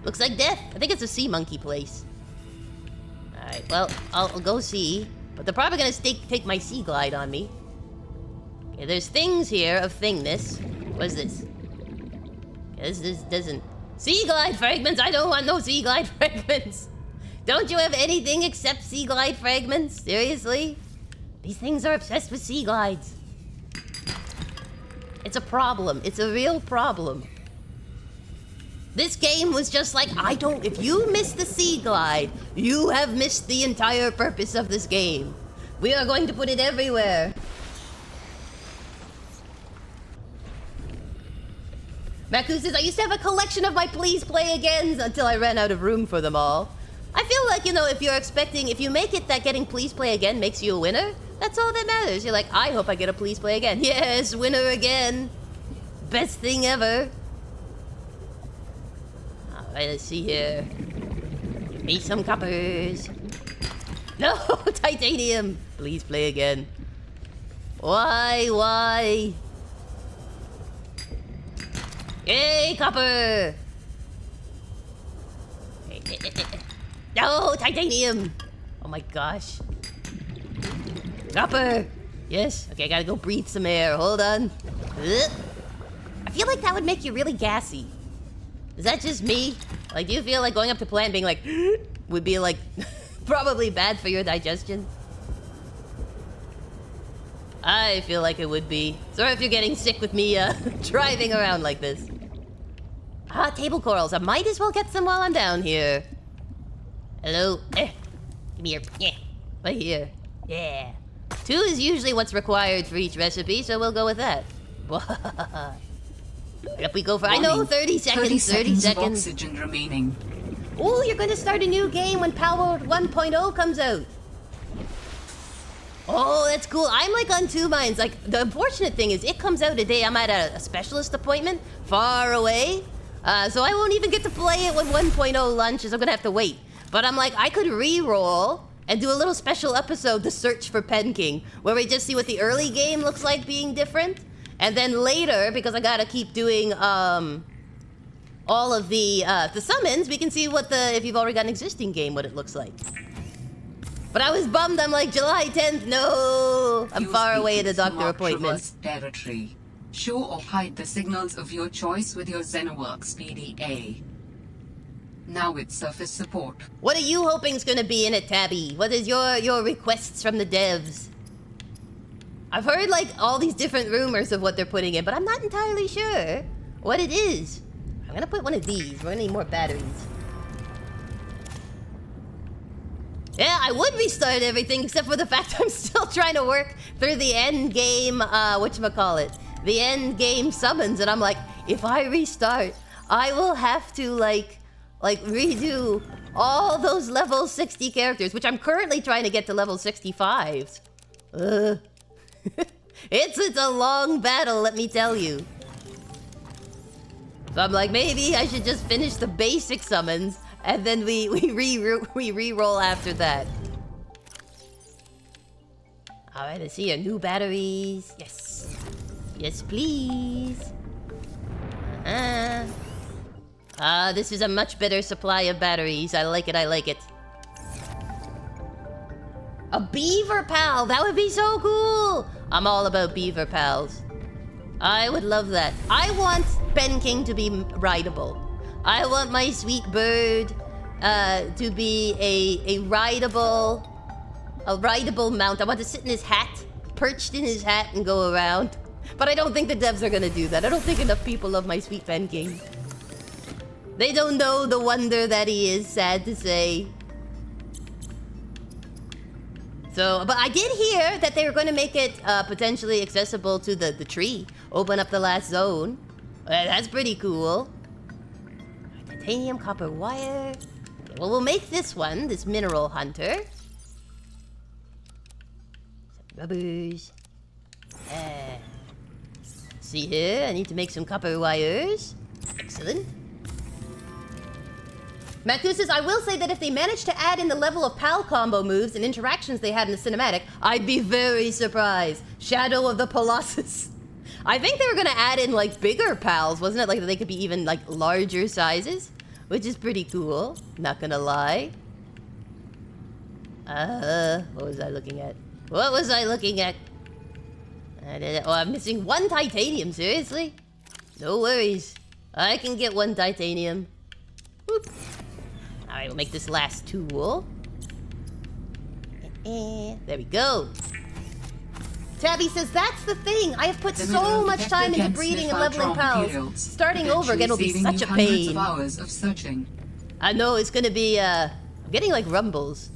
Looks like death. I think it's a sea monkey place. All right, well, I'll go see. But they're probably gonna take my sea glide on me. Okay, there's things here of thingness. What is this? Okay, this doesn't... Sea glide fragments! I don't want no sea glide fragments! Don't you have anything except sea glide fragments? Seriously? These things are obsessed with sea glides. It's a problem. It's a real problem. This game was just like, if you miss the sea glide, you have missed the entire purpose of this game. We are going to put it everywhere. Maku says, I used to have a collection of my please play agains until I ran out of room for them all. I feel like, if you're expecting, if you make it that getting please play again makes you a winner, That's all that matters. You're like, I hope I get a please play again. Yes, winner again. Best thing ever. Alright, let's see here. Give me some coppers. No, titanium. Please play again. Why? Yay, copper. No, titanium. Oh my gosh. Copper. Yes. Okay, I gotta go breathe some air. Hold on. I feel like that would make you really gassy. Is that just me? Like, do you feel like going up to plant being like would be like probably bad for your digestion? I feel like it would be. Sorry if you're getting sick with me driving around like this. Ah, table corals. I might as well get some while I'm down here. Hello. Give me your... Yeah. Right here. Yeah. 2 is usually what's required for each recipe, so we'll go with that. Up we go for... I know, 30 seconds. 30 seconds. Of oxygen remaining. Ooh, you're gonna start a new game when Power 1.0 comes out. Oh, that's cool. I'm like on 2 minds. Like, the unfortunate thing is it comes out a day I'm at a specialist appointment far away. So I won't even get to play it when 1.0 launches. I'm gonna have to wait. But I'm like, I could re-roll and do a little special episode to search for Pen King, where we just see what the early game looks like being different. And then later, because I gotta keep doing all of the summons, we can see what if you've already got an existing game, what it looks like. But I was bummed. I'm like, July 10th, no! I'm far away at a doctor appointment. Territory. Show or hide the signals of your choice with your Xenoworks PDA. Now with surface support. What are you hoping is gonna be in it, Tabby? What is your requests from the devs? I've heard like all these different rumors of what they're putting in, but I'm not entirely sure what it is. I'm gonna put one of these. We're gonna need more batteries. Yeah, I would restart everything except for the fact I'm still trying to work through the end game, whatchamacallit, the end game summons, and I'm like, if I restart, I will have to like redo all those level 60 characters, which I'm currently trying to get to level 65s. It's a long battle, let me tell you. So I'm like, maybe I should just finish the basic summons, and then we re-roll after that. Alright, let's see here. New batteries. Yes. Yes, please. This is a much better supply of batteries. I like it. A beaver pal! That would be so cool! I'm all about beaver pals. I would love that. I want Pen King to be rideable. I want my sweet bird to be a rideable mount. I want to sit in his hat, perched in his hat, and go around. But I don't think the devs are gonna do that. I don't think enough people love my sweet Pen King. They don't know the wonder that he is, sad to say. So, but I did hear that they were going to make it potentially accessible to the tree. Open up the last zone. That's pretty cool. Titanium, copper wire. Okay, well, we'll make this one, this mineral hunter. Some rubbers. See here, I need to make some copper wires. Excellent. Matthew says, I will say that if they managed to add in the level of PAL combo moves and interactions they had in the cinematic, I'd be very surprised. Shadow of the Colossus. I think they were gonna add in like bigger pals, wasn't it? Like they could be even like larger sizes, which is pretty cool, not gonna lie. What was I looking at? Oh, I'm missing 1 titanium, seriously? No worries. I can get 1 titanium. Whoop. Alright, we'll make this last tool. There we go. Tabby says, that's the thing. I have put so much time into breeding and leveling pals. Starting over again will be such a pain. Hours of searching. I know, it's gonna be, I'm getting like rumbles.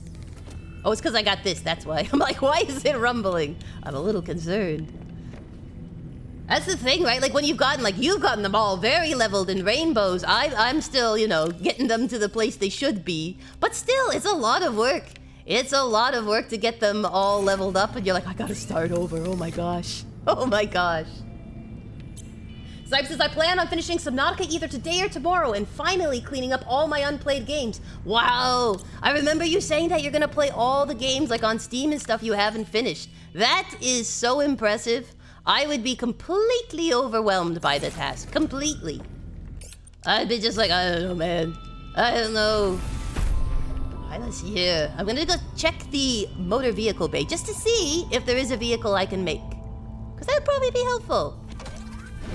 Oh, it's because I got this, that's why. I'm like, why is it rumbling? I'm a little concerned. That's the thing, right? Like when you've gotten them all very leveled in rainbows. I'm still, you know, getting them to the place they should be. But still, it's a lot of work. It's a lot of work to get them all leveled up, and you're like, I gotta start over. Oh my gosh. Oh my gosh. Snipe says, I plan on finishing Subnautica either today or tomorrow and finally cleaning up all my unplayed games. Wow. I remember you saying that you're gonna play all the games like on Steam and stuff you haven't finished. That is so impressive. I would be completely overwhelmed by the task. Completely. I'd be just like, I don't know, man. I don't know. Alright, let's see here. I'm gonna go check the motor vehicle bay just to see if there is a vehicle I can make. Because that would probably be helpful.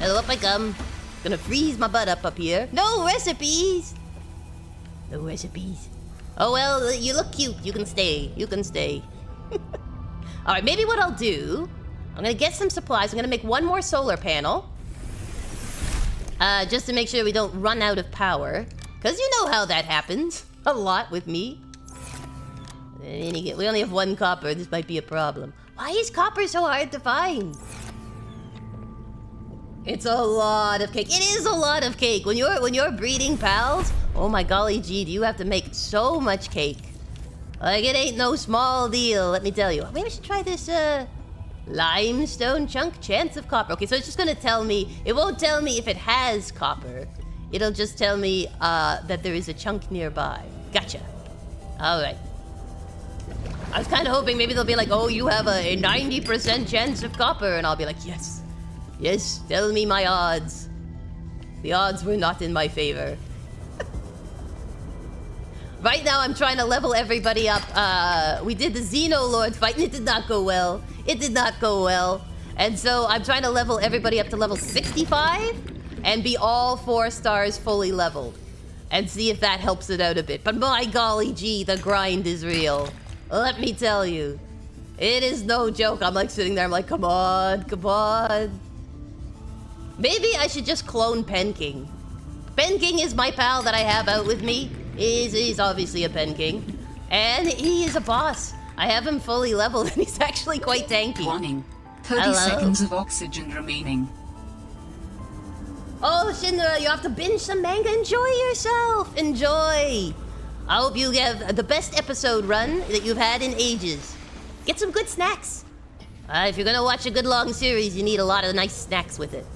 Hello, up I come. Gonna freeze my butt up here. No recipes! No recipes. Oh well, you look cute. You can stay. You can stay. Alright, maybe what I'll do, I'm gonna get some supplies. I'm gonna make one more solar panel. Just to make sure we don't run out of power. Because you know how that happens. A lot with me. We only have one copper. This might be a problem. Why is copper so hard to find? It's a lot of cake. It is a lot of cake. When you're breeding pals, oh my golly gee, do you have to make so much cake. Like, it ain't no small deal, let me tell you. Maybe we should try this, limestone chunk, chance of copper. Okay, so it's just gonna tell me, it won't tell me if it has copper. It'll just tell me, that there is a chunk nearby. Gotcha. Alright. I was kind of hoping maybe they'll be like, oh, you have a 90% chance of copper. And I'll be like, yes. Yes, tell me my odds. The odds were not in my favor. Right now, I'm trying to level everybody up. We did the Xenolord fight, and it did not go well. It did not go well. And so I'm trying to level everybody up to level 65 and be all 4 stars fully leveled. And see if that helps it out a bit. But my golly gee, the grind is real. Let me tell you. It is no joke. I'm like sitting there, I'm like, come on, come on. Maybe I should just clone Pen King. Pen King is my pal that I have out with me. He's obviously a Pen King. And he is a boss. I have him fully leveled and he's actually quite tanky. Warning. 30 Hello? seconds of oxygen remaining. Oh, Shinra, you have to binge some manga. Enjoy yourself. Enjoy. I hope you have the best episode run that you've had in ages. Get some good snacks. If you're gonna watch a good long series, you need a lot of nice snacks with it.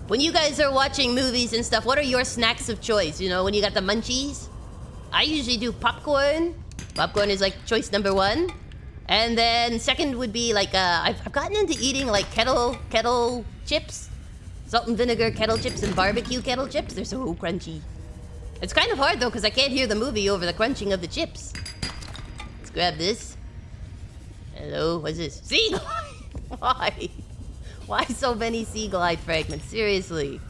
When you guys are watching movies and stuff, what are your snacks of choice? You know, when you got the munchies? I usually do popcorn. Popcorn is like choice number 1. And then second would be like, I've gotten into eating like kettle chips. Salt and vinegar kettle chips and barbecue kettle chips. They're so crunchy. It's kind of hard though, because I can't hear the movie over the crunching of the chips. Let's grab this. Hello, what's this? Seagull! Why? Why so many sea glide fragments? Seriously.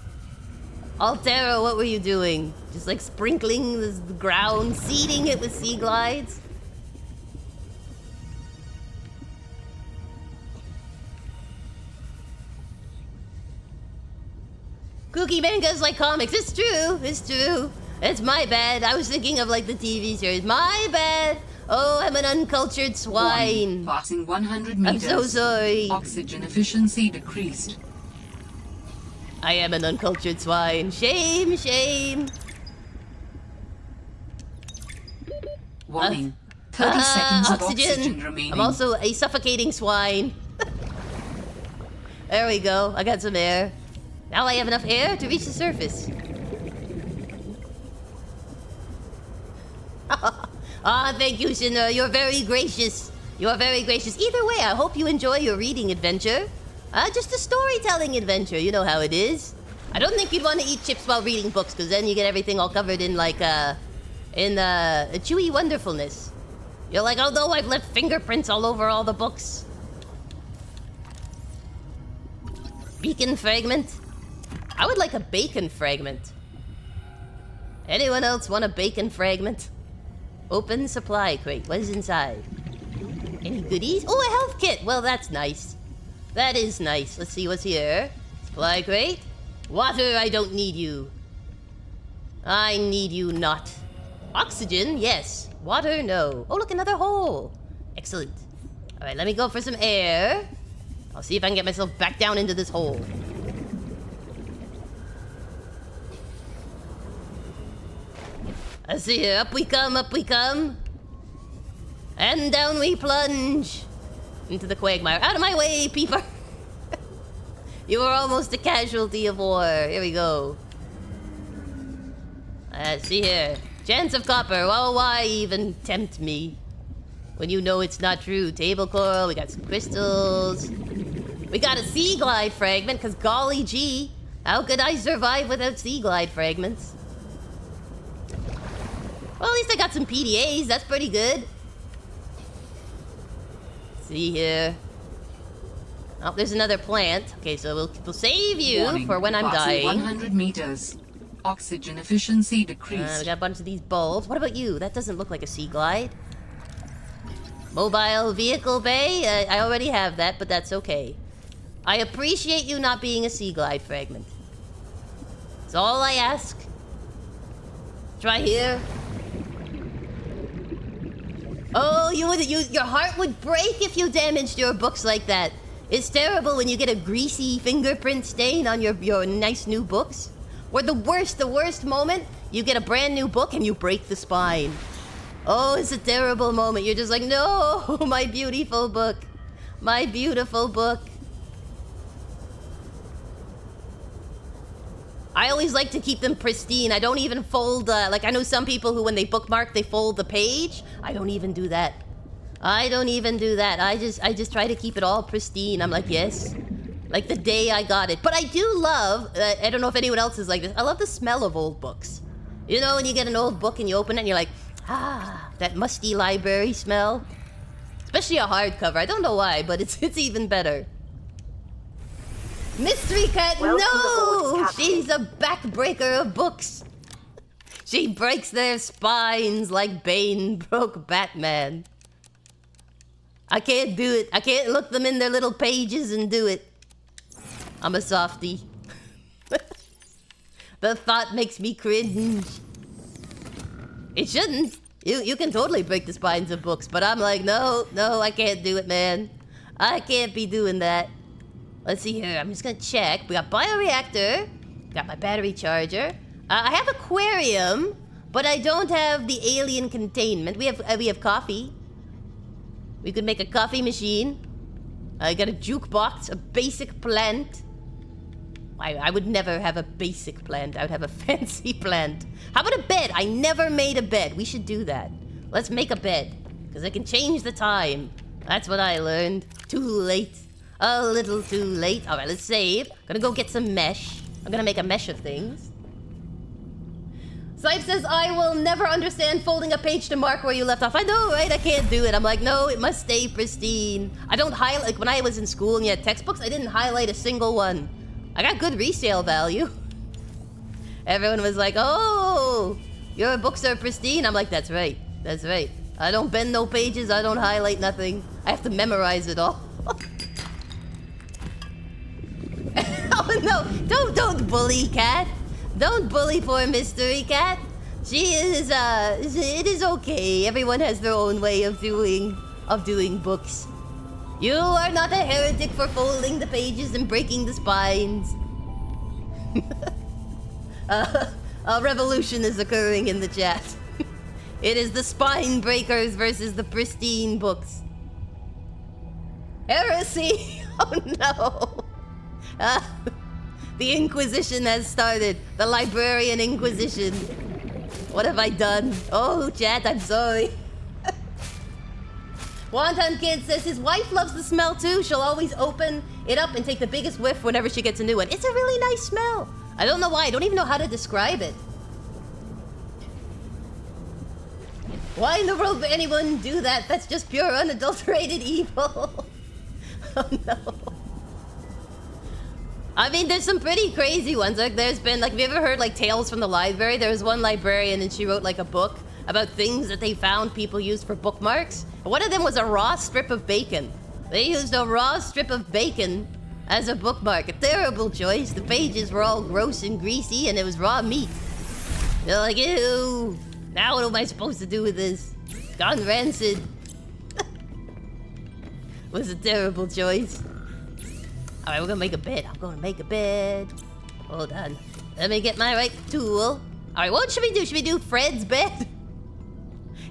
Altero, what were you doing? Just like sprinkling the ground, seeding it with sea glides? Kooky mangas like comics. It's true. It's true. It's my bad. I was thinking of like the TV series. My bad. Oh, I'm an uncultured swine. Passing 100 meters. I'm so sorry. Oxygen efficiency decreased. I am an uncultured swine. Shame, shame. Warning. 30 seconds of oxygen remaining. I'm also a suffocating swine. There we go. I got some air. Now I have enough air to reach the surface. Ah, thank you, Shinra. You're very gracious. You're very gracious. Either way, I hope you enjoy your reading adventure. Just a storytelling adventure. You know how it is. I don't think you'd want to eat chips while reading books, because then you get everything all covered in, like, chewy wonderfulness. You're like, oh no, I've left fingerprints all over all the books. Beacon fragment? I would like a bacon fragment. Anyone else want a bacon fragment? Open supply crate. What is inside? Any goodies? Oh, a health kit! Well, that's nice. That is nice. Let's see what's here. Supply crate. Water, I don't need you. I need you not. Oxygen, yes. Water, no. Oh, look, another hole. Excellent. Alright, let me go for some air. I'll see if I can get myself back down into this hole. Let's see here. Up we come, up we come. And down we plunge into the quagmire. Out of my way, peeper! You were almost a casualty of war. Here we go. Let's see here. Chance of copper. Well, why even tempt me? When you know it's not true. Table coral. We got some crystals. We got a sea glide fragment, because golly gee. How could I survive without sea glide fragments? Well, at least I got some PDAs. That's pretty good. Let's see here. Oh, there's another plant. Okay, so we'll save you Warning, for when I'm passing dying. 100 meters. Oxygen efficiency decreased. We got a bunch of these bulbs. What about you? That doesn't look like a sea glide. Mobile vehicle bay? I already have that, but that's okay. I appreciate you not being a sea glide fragment. That's all I ask. Try here. Oh, your heart would break if you damaged your books like that. It's terrible when you get a greasy fingerprint stain on your nice new books. Or the worst moment, you get a brand new book and you break the spine. Oh, it's a terrible moment. You're just like, no, my beautiful book. My beautiful book. I always like to keep them pristine. I don't even fold, like I know some people who when they bookmark, they fold the page. I don't even do that. I don't even do that. I just try to keep it all pristine. I'm like, yes. Like the day I got it. But I do love, I don't know if anyone else is like this, I love the smell of old books. You know, when you get an old book and you open it and you're like, ah, that musty library smell. Especially a hardcover. I don't know why, but it's even better. Mystery Cat, no! She's a backbreaker of books. She breaks their spines like Bane broke Batman. I can't do it. I can't look them in their little pages and do it. I'm a softie. The thought makes me cringe. It shouldn't. You can totally break the spines of books, but I'm like, no, I can't do it, man. I can't be doing that. Let's see here. I'm just gonna check. We got bioreactor. Got my battery charger. I have aquarium, but I don't have the alien containment. We have coffee. We could make a coffee machine. I got a jukebox, a basic plant. I would never have a basic plant. I would have a fancy plant. How about a bed? I never made a bed. We should do that. Let's make a bed. Because I can change the time. That's what I learned. Too late. A little too late. Alright, let's save. Gonna go get some mesh. I'm gonna make a mesh of things. Snipe says, I will never understand folding a page to mark where you left off. I know, right? I can't do it. I'm like, no, it must stay pristine. I don't highlight, like when I was in school and you had textbooks, I didn't highlight a single one. I got good resale value. Everyone was like, oh, your books are pristine. I'm like, that's right. That's right. I don't bend no pages. I don't highlight nothing. I have to memorize it all. Oh no, don't bully Cat. Don't bully poor Mystery Cat. She is, it is okay. Everyone has their own way of doing books. You are not a heretic for folding the pages and breaking the spines. A revolution is occurring in the chat. It is the spine breakers versus the pristine books. Heresy! Oh no! The Inquisition has started. The Librarian Inquisition. What have I done? Oh, chat, I'm sorry. Wonton Kid says his wife loves the smell too. She'll always open it up and take the biggest whiff whenever she gets a new one. It's a really nice smell. I don't know why. I don't even know how to describe it. Why in the world would anyone do that? That's just pure unadulterated evil. Oh no. I mean, there's some pretty crazy ones. Like, there's been, like, have you ever heard, like, Tales from the Library? There was one librarian and she wrote, like, a book about things that they found people used for bookmarks. One of them was a raw strip of bacon. They used a raw strip of bacon as a bookmark. A terrible choice. The pages were all gross and greasy and it was raw meat. They're like, ew. Now what am I supposed to do with this? Gone rancid. Was a terrible choice. Alright, we're gonna make a bed. I'm gonna make a bed. Hold on. Let me get my right tool. Alright, what should we do? Should we do Fred's bed?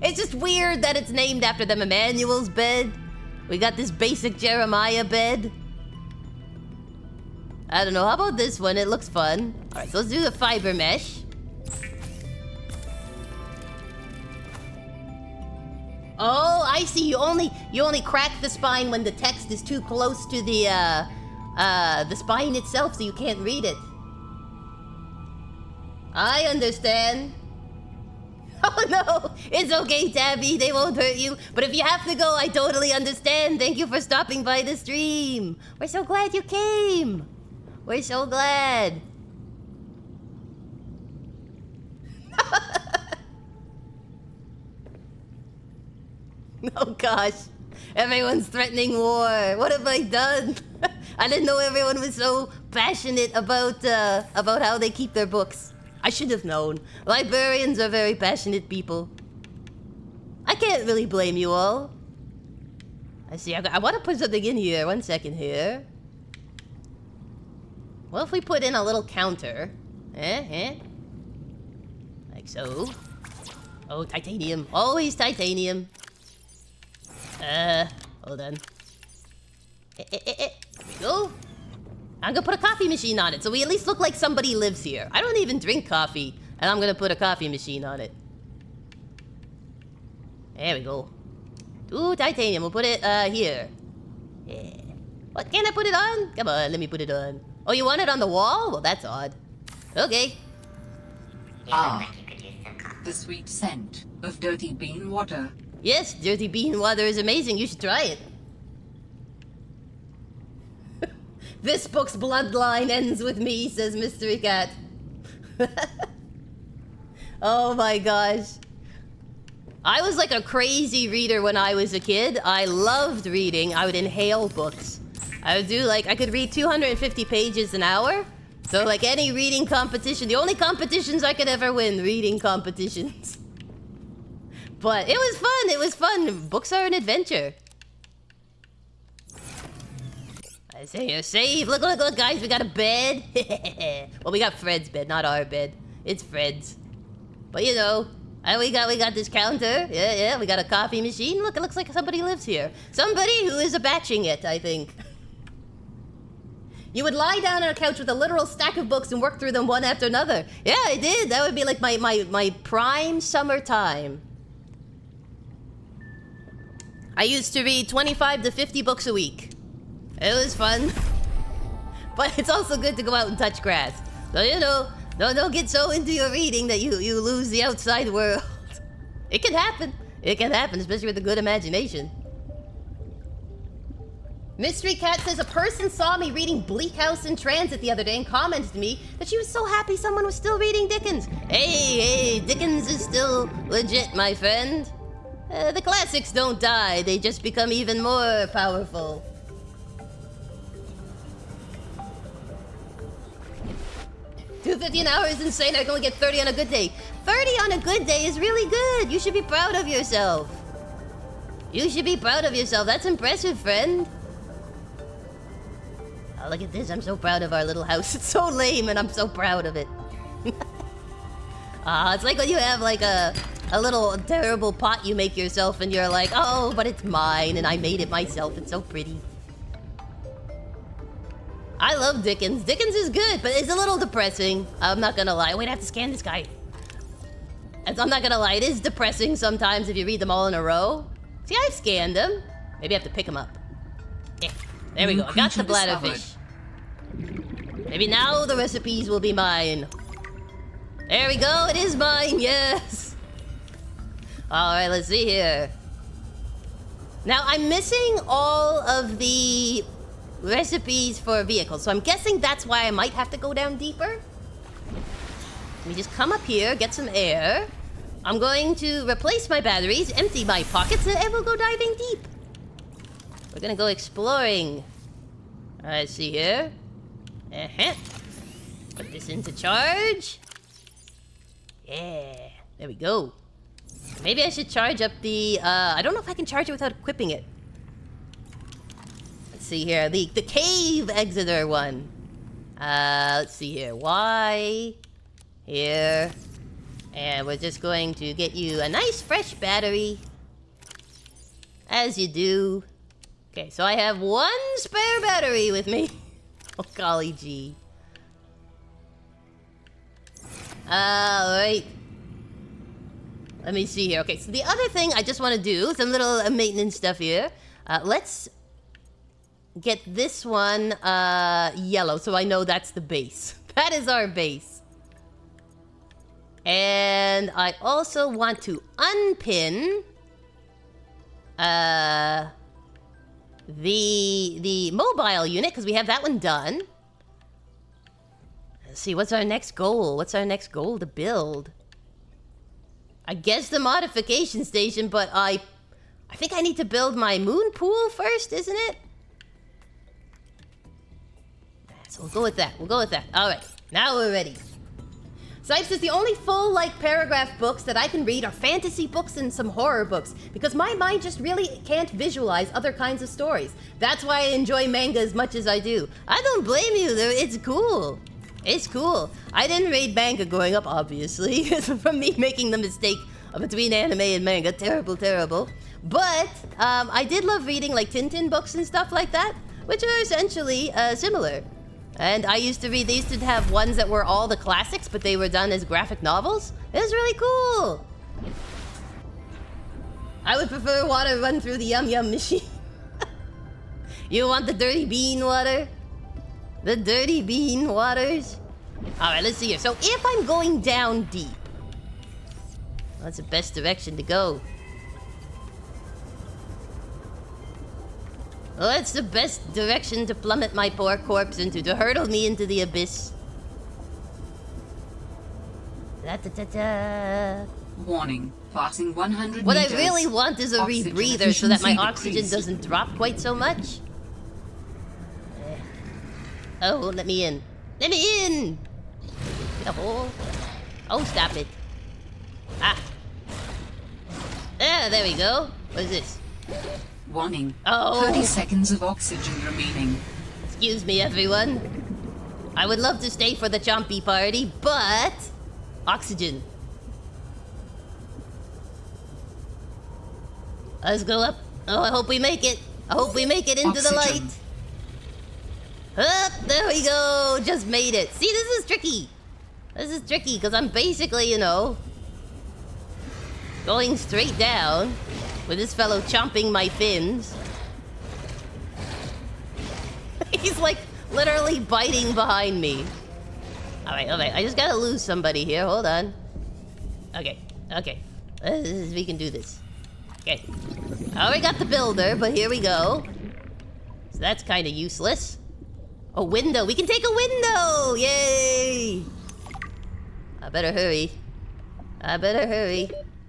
It's just weird that it's named after them. Emmanuel's bed. We got this basic Jeremiah bed. I don't know, how about this one? It looks fun. Alright, so let's do the fiber mesh. Oh, I see. You only crack the spine when the text is too close to the spine itself, so you can't read it. I understand. Oh no, it's okay, Tabby. They won't hurt you. But if you have to go, I totally understand. Thank you for stopping by the stream. We're so glad you came. We're so glad. Oh gosh, everyone's threatening war. What have I done? I didn't know everyone was so passionate about how they keep their books. I should have known. Librarians are very passionate people. I can't really blame you all. I see. I want to put something in here. 1 second here. Well, if we put in a little counter, like so. Oh, titanium. Always titanium. Hold on. There we go. I'm gonna put a coffee machine on it, so we at least look like somebody lives here. I don't even drink coffee, and I'm gonna put a coffee machine on it. There we go. Ooh, titanium. We'll put it, here. Yeah. What, can I put it on? Come on, let me put it on. Oh, you want it on the wall? Well, that's odd. Okay. The sweet scent of dirty bean water. Yes, dirty bean water is amazing. You should try it. This book's bloodline ends with me, says Mystery Cat. Oh my gosh. I was like a crazy reader when I was a kid. I loved reading. I would inhale books. I would do like, I could read 250 pages an hour. So like any reading competition, the only competitions I could ever win, reading competitions. But it was fun, it was fun. Books are an adventure. I say here, save. Look, look, look, guys, we got a bed. Well, we got Fred's bed, not our bed. It's Fred's. But you know, we got this counter. Yeah, we got a coffee machine. Look, it looks like somebody lives here. Somebody who is batching it, I think. You would lie down on a couch with a literal stack of books and work through them one after another. Yeah, I did. That would be like my prime summertime. I used to read 25 to 50 books a week. It was fun. But it's also good to go out and touch grass. So, you know, don't get so into your reading that you lose the outside world. It can happen. It can happen, especially with a good imagination. Mystery Cat says a person saw me reading Bleak House in Transit the other day and commented to me that she was so happy someone was still reading Dickens. Hey, Dickens is still legit, my friend. The classics don't die, they just become even more powerful. $2.50 an hour is insane. I can only get 30 on a good day. 30 on a good day is really good. You should be proud of yourself. You should be proud of yourself. That's impressive, friend. Oh, look at this. I'm so proud of our little house. It's so lame, and I'm so proud of it. It's like when you have like a little terrible pot you make yourself, and you're like, oh, but it's mine, and I made it myself. It's so pretty. I love Dickens. Dickens is good, but it's a little depressing. I'm not gonna lie. Wait, I have to scan this guy. I'm not gonna lie. It is depressing sometimes if you read them all in a row. See, I've scanned them. Maybe I have to pick them up. Yeah, there we go. I got the bladderfish. Maybe now the recipes will be mine. There we go. It is mine. Yes. All right, let's see here. Now, I'm missing all of the recipes for vehicles, so I'm guessing that's why I might have to go down deeper. Let me just come up here, get some air. I'm going to replace my batteries, empty my pockets, and we'll go diving deep. We're gonna go exploring. Let's see here. Put this into charge. Yeah, there we go. Maybe I should charge up the, I don't know if I can charge it without equipping it. Let's see here, the cave exiter one. Let's see here, Y. Here. And we're just going to get you a nice fresh battery. As you do. Okay, so I have one spare battery with me. Oh, golly gee. Alright. Let me see here. Okay, so the other thing I just want to do, some little maintenance stuff here. Let's get this one yellow, so I know that's the base. That is our base. And I also want to unpin the mobile unit, because we have that one done. Let's see, what's our next goal? What's our next goal to build? I guess the modification station, but I think I need to build my moon pool first, isn't it? So we'll go with that. We'll go with that. All right, now we're ready. Sipes says the only full, like, paragraph books that I can read are fantasy books and some horror books, because my mind just really can't visualize other kinds of stories. That's why I enjoy manga as much as I do. I don't blame you, though. It's cool. It's cool. I didn't read manga growing up, obviously, from me making the mistake between anime and manga. Terrible, terrible. But I did love reading, like, Tintin books and stuff like that, which are essentially similar. And I used to read, they used to have ones that were all the classics, but they were done as graphic novels. It was really cool. I would prefer water run through the yum yum machine. You want the dirty bean water? The dirty bean waters? Alright, let's see here. So if I'm going down deep, what's the best direction to go? What's the best direction to plummet my poor corpse into, to hurtle me into the abyss? Da-da-da-da. Warning, passing 100 What meters. I really want is a Oxygen rebreather so that my efficiency oxygen decreased. doesn't drop quite so much. Oh, let me in. Let me in! Get a hole. Oh, stop it. Ah. Ah, there we go. What is this? Warning. Oh. 30 seconds of oxygen remaining. Excuse me, everyone. I would love to stay for the chompy party, but... oxygen. Let's go up. Oh, I hope we make it. I hope we make it into the Oxygen. light. Up, there we go. Just made it. See, this is tricky. This is tricky, because I'm basically, you know, going straight down with this fellow chomping my fins. He's like literally biting behind me. Alright, I just gotta lose somebody here. Hold on. Okay. We can do this. Okay. I already got the builder, but here we go. So that's kind of useless. A window. We can take a window! Yay! I better hurry.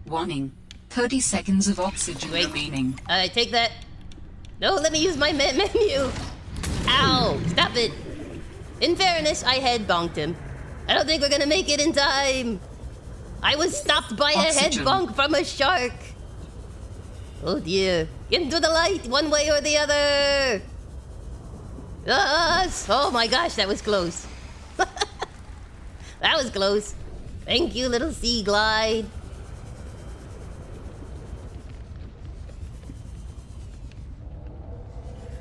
Warning. 30 seconds of oxygen Wait. remaining. Alright, take that. No, let me use my menu. Ow! Stop it. In fairness, I head bonked him. I don't think we're gonna make it in time. I was stopped by a head Oxygen. bonk from a shark. Oh dear. Into the light, one way or the other. Yes! Oh my gosh, that was close. That was close. Thank you, little sea glide.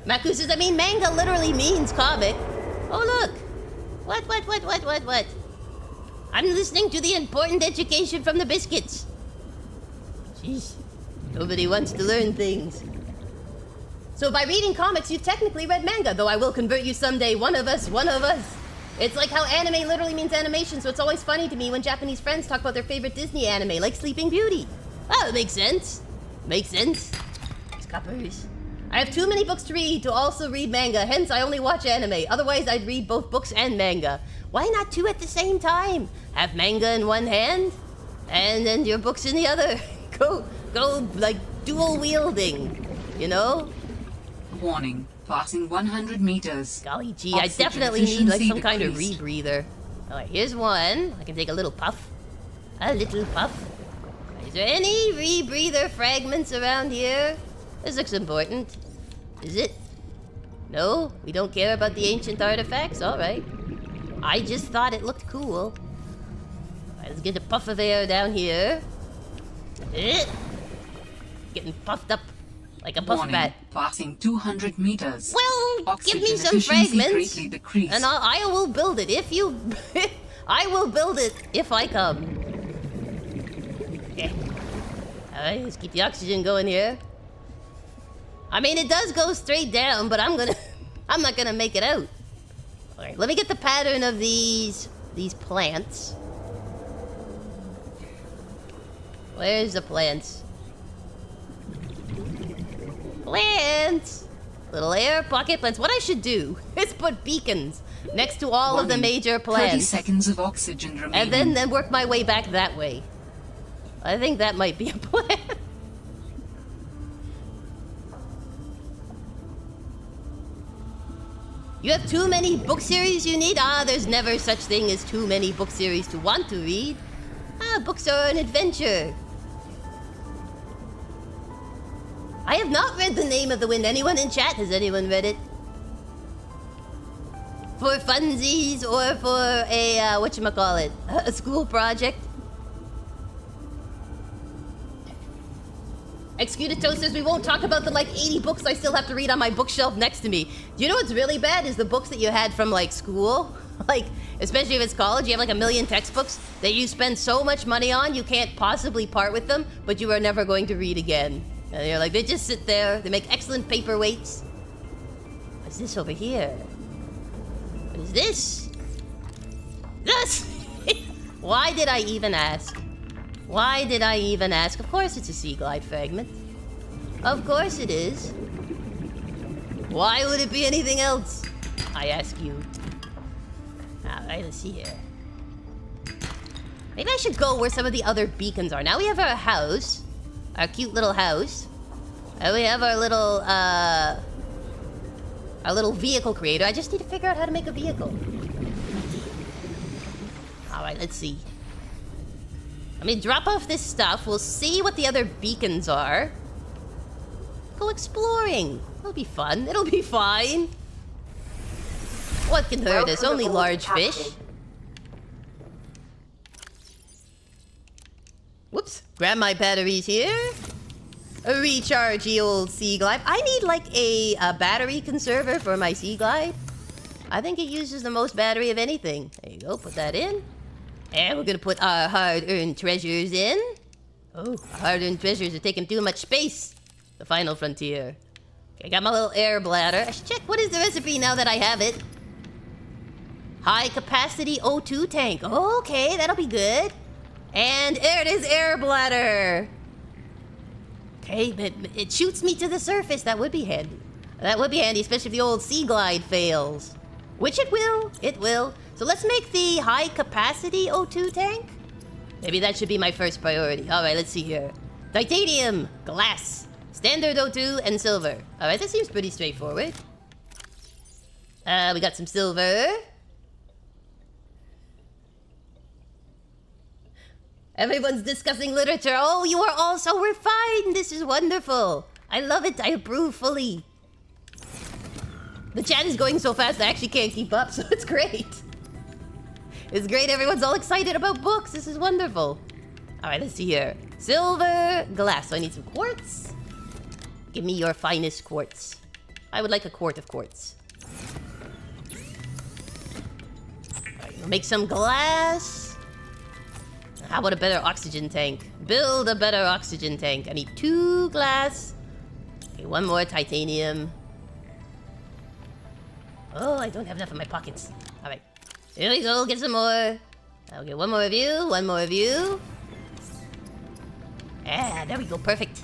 Maku says, I mean, manga literally means comic. Oh, look. What? I'm listening to the important education from the biscuits. Jeez. Nobody wants to learn things. So by reading comics, you technically read manga, though I will convert you someday. One of us. It's like how anime literally means animation, so it's always funny to me when Japanese friends talk about their favorite Disney anime, like Sleeping Beauty. Oh, it makes sense. Scoppers. I have too many books to read to also read manga, hence I only watch anime. Otherwise, I'd read both books and manga. Why not two at the same time? Have manga in one hand, and then your books in the other. Go, like, dual wielding, you know? Warning. Passing 100 meters. Golly gee, I Oxygen definitely need, like, efficiency some kind of decreased. rebreather. Alright, here's one. I can take a little puff. Is there any rebreather fragments around here? This looks important. Is it? No? We don't care about the ancient artifacts? Alright. I just thought it looked cool. Alright, let's get a puff of air down here. Getting puffed up like a puff Warning, bat. passing 200 meters. Well, Oxygen give me some efficiency fragments, greatly decreased. and I will build it if you... I will build it if I come. Yeah. Alright, let's keep the oxygen going here. I mean, it does go straight down, but I'm not gonna make it out. Alright, let me get the pattern of these plants. Where's the plants? Plants! Little air pocket plants. What I should do is put beacons next to all of the major 30 plants. seconds of oxygen remaining. And then work my way back that way. I think that might be a plan. You have too many book series you need? Ah, there's never such thing as too many book series to want to read. Ah, books are an adventure. I have not read The Name of the Wind. Anyone in chat? Has anyone read it? For funsies or for a, whatchamacallit, a school project? Excudato says we won't talk about the like 80 books I still have to read on my bookshelf next to me. Do you know what's really bad is the books that you had from like school? Like, especially if it's college, you have like a million textbooks that you spend so much money on, you can't possibly part with them, but you are never going to read again. And you're like, they just sit there, they make excellent paperweights. What's this over here? What is this? This! Why did I even ask? Why did I even ask? Of course it's a sea glide fragment. Of course it is. Why would it be anything else? I ask you. Alright, let's see here. Maybe I should go where some of the other beacons are. Now we have our house. Our cute little house. And we have our little vehicle creator. I just need to figure out how to make a vehicle. Alright, let's see. Let me drop off this stuff. We'll see what the other beacons are. Go exploring. It'll be fun. It'll be fine. What can hurt us? Only large fish. Whoops. Grab my batteries here. Recharge the old Sea Glide. I need like a battery conserver for my Sea Glide. I think it uses the most battery of anything. There you go. Put that in. And we're gonna put our hard-earned treasures in. Oh, our hard-earned treasures are taking too much space. The final frontier. Okay, I got my little air bladder. I should check what is the recipe now that I have it. High-capacity O2 tank. Okay, that'll be good. And there it is, air bladder. Okay, but it shoots me to the surface. That would be handy. That would be handy, especially if the old Sea Glide fails. Which it will. It will. So let's make the high-capacity O2 tank. Maybe that should be my first priority. Alright, let's see here. Titanium, glass, standard O2, and silver. Alright, that seems pretty straightforward. We got some silver. Everyone's discussing literature. Oh, you are all so refined. This is wonderful. I love it. I approve fully. The chat is going so fast I actually can't keep up, so it's great. It's great. Everyone's all excited about books. This is wonderful. All right, let's see here. Silver, glass. So I need some quartz. Give me your finest quartz. I would like a quart of quartz. All right, we'll make some glass. How about a better oxygen tank? Build a better oxygen tank. I need 2 glass. Okay, 1 more titanium. Oh, I don't have enough in my pockets. All right. Here we go, get some more. Okay, 1 more of you, 1 more of you. Ah, there we go, perfect.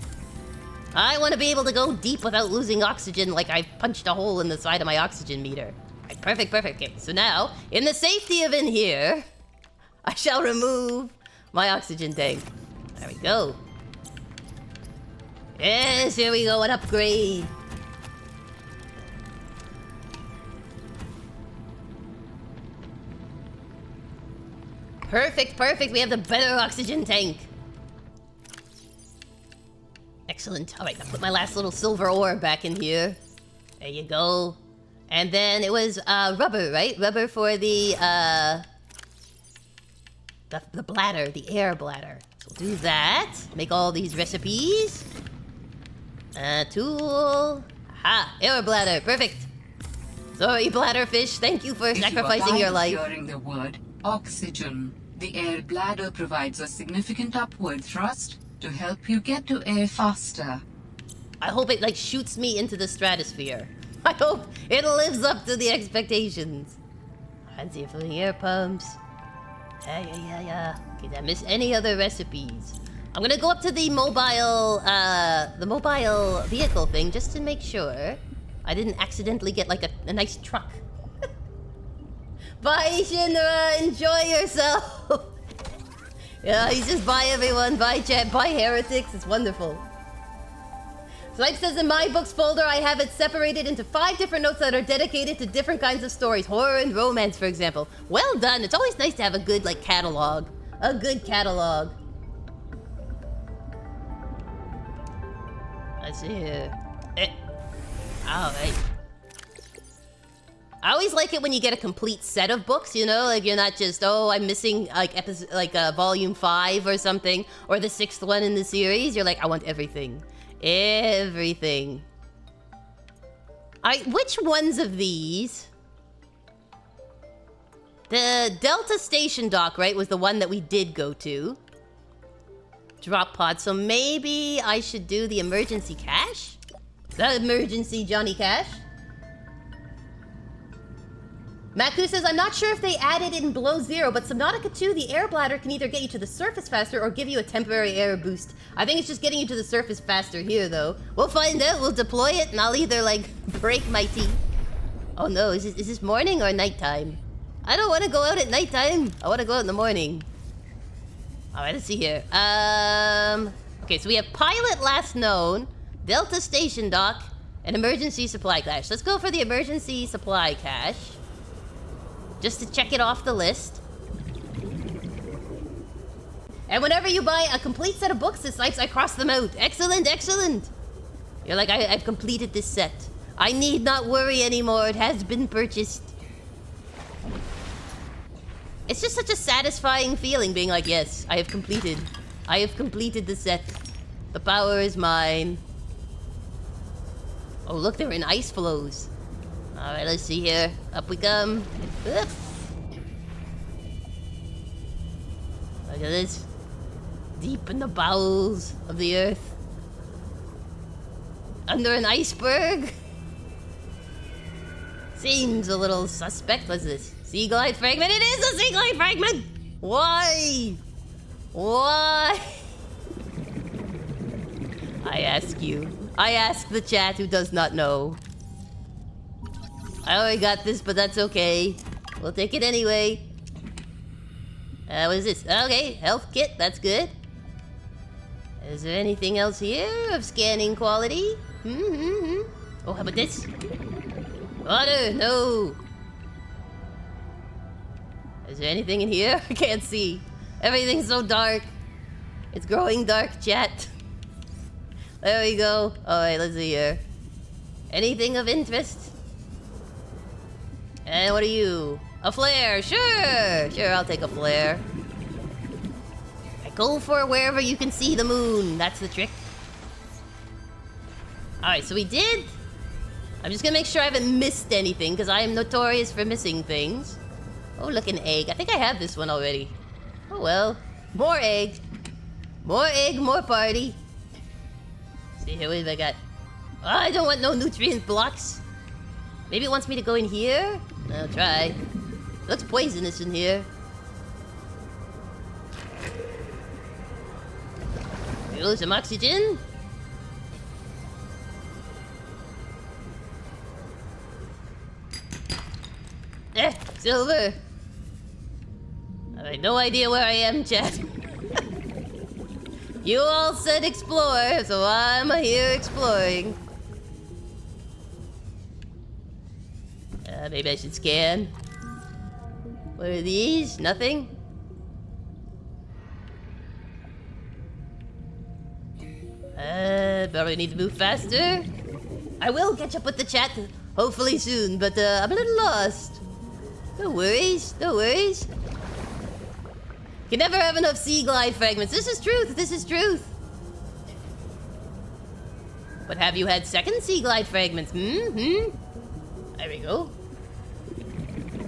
I want to be able to go deep without losing oxygen like I punched a hole in the side of my oxygen meter. All right, perfect, perfect. Okay, so now, in the safety of in here, I shall remove my oxygen tank. There we go. Yes, here we go, an upgrade. Perfect, perfect. We have the better oxygen tank. Excellent. All right, I'll put my last little silver ore back in here. There you go. And then it was rubber, right? Rubber for the The bladder, the air bladder. So we'll do that. Make all these recipes. Tool. Ha! Air bladder. Perfect. Sorry, bladderfish. Thank you for sacrificing your life. Hearing the word oxygen, the air bladder provides a significant upward thrust to help you get to air faster. I hope it like shoots me into the stratosphere. I hope it lives up to the expectations. Fancy for the air pumps. Yeah. Okay, did I miss any other recipes? I'm gonna go up to the mobile vehicle thing just to make sure I didn't accidentally get like a nice truck. Bye, Shinra. Enjoy yourself. Yeah, he's just bye, everyone. Bye, chat. Bye, heretics. It's wonderful. Snipe says in my books folder, I have it separated into 5 different notes that are dedicated to different kinds of stories. Horror and romance, for example. Well done. It's always nice to have a good, like, catalog. A good catalog. Let's see here. Alright. I always like it when you get a complete set of books, you know? Like, you're not just, oh, I'm missing, like, volume 5 or something. Or the 6th one in the series. You're like, I want everything. Everything. Alright, which ones of these? The Delta Station dock, right, was the one that we did go to. Drop pod, so maybe I should do the emergency cache? The emergency Johnny Cash? Maku says, I'm not sure if they added it in Below Zero, but Subnautica 2, the air bladder can either get you to the surface faster or give you a temporary air boost. I think it's just getting you to the surface faster here, though. We'll find out. We'll deploy it, and I'll either, like, break my teeth. Oh, no. Is this morning or nighttime? I don't want to go out at nighttime. I want to go out in the morning. All right, let's see here. Okay, so we have pilot last known, Delta Station dock, and emergency supply cache. Let's go for the emergency supply cache. Just to check it off the list. And whenever you buy a complete set of books, it's like I cross them out. Excellent, excellent. You're like, I've completed this set. I need not worry anymore. It has been purchased. It's just such a satisfying feeling being like, yes, I have completed. I have completed the set. The power is mine. Oh, look, they're in ice flows. All right, let's see here. Up we come. Oof. Look at this. Deep in the bowels of the earth. Under an iceberg. Seems a little suspect. What's this? Sea glide fragment? It is a sea glide fragment! Why? Why? I ask you. I ask the chat who does not know. I already got this, but that's okay. We'll take it anyway. What is this? Okay, health kit. That's good. Is there anything else here of scanning quality? Oh, how about this? Water! No! Is there anything in here? I can't see. Everything's so dark. It's growing dark, chat. There we go. Alright, let's see here. Anything of interest? And what are you? A flare! Sure! Sure, I'll take a flare. I go for wherever you can see the moon. That's the trick. Alright, so we did. I'm just gonna make sure I haven't missed anything, because I am notorious for missing things. Oh, look, an egg. I think I have this one already. Oh, well. More egg. More egg, more party. See here, what have I got? Oh, I don't want no nutrient blocks. Maybe it wants me to go in here? I'll try. It looks poisonous in here. Here, some oxygen. Silver. I have no idea where I am, chat. You all said explore, so I'm here exploring. Maybe I should scan. What are these? Nothing? Probably need to move faster. I will catch up with the chat, hopefully soon, but I'm a little lost. No worries, no worries. Can never have enough sea glide fragments. This is truth. This is truth. But have you had second sea glide fragments? Mm-hmm. There we go.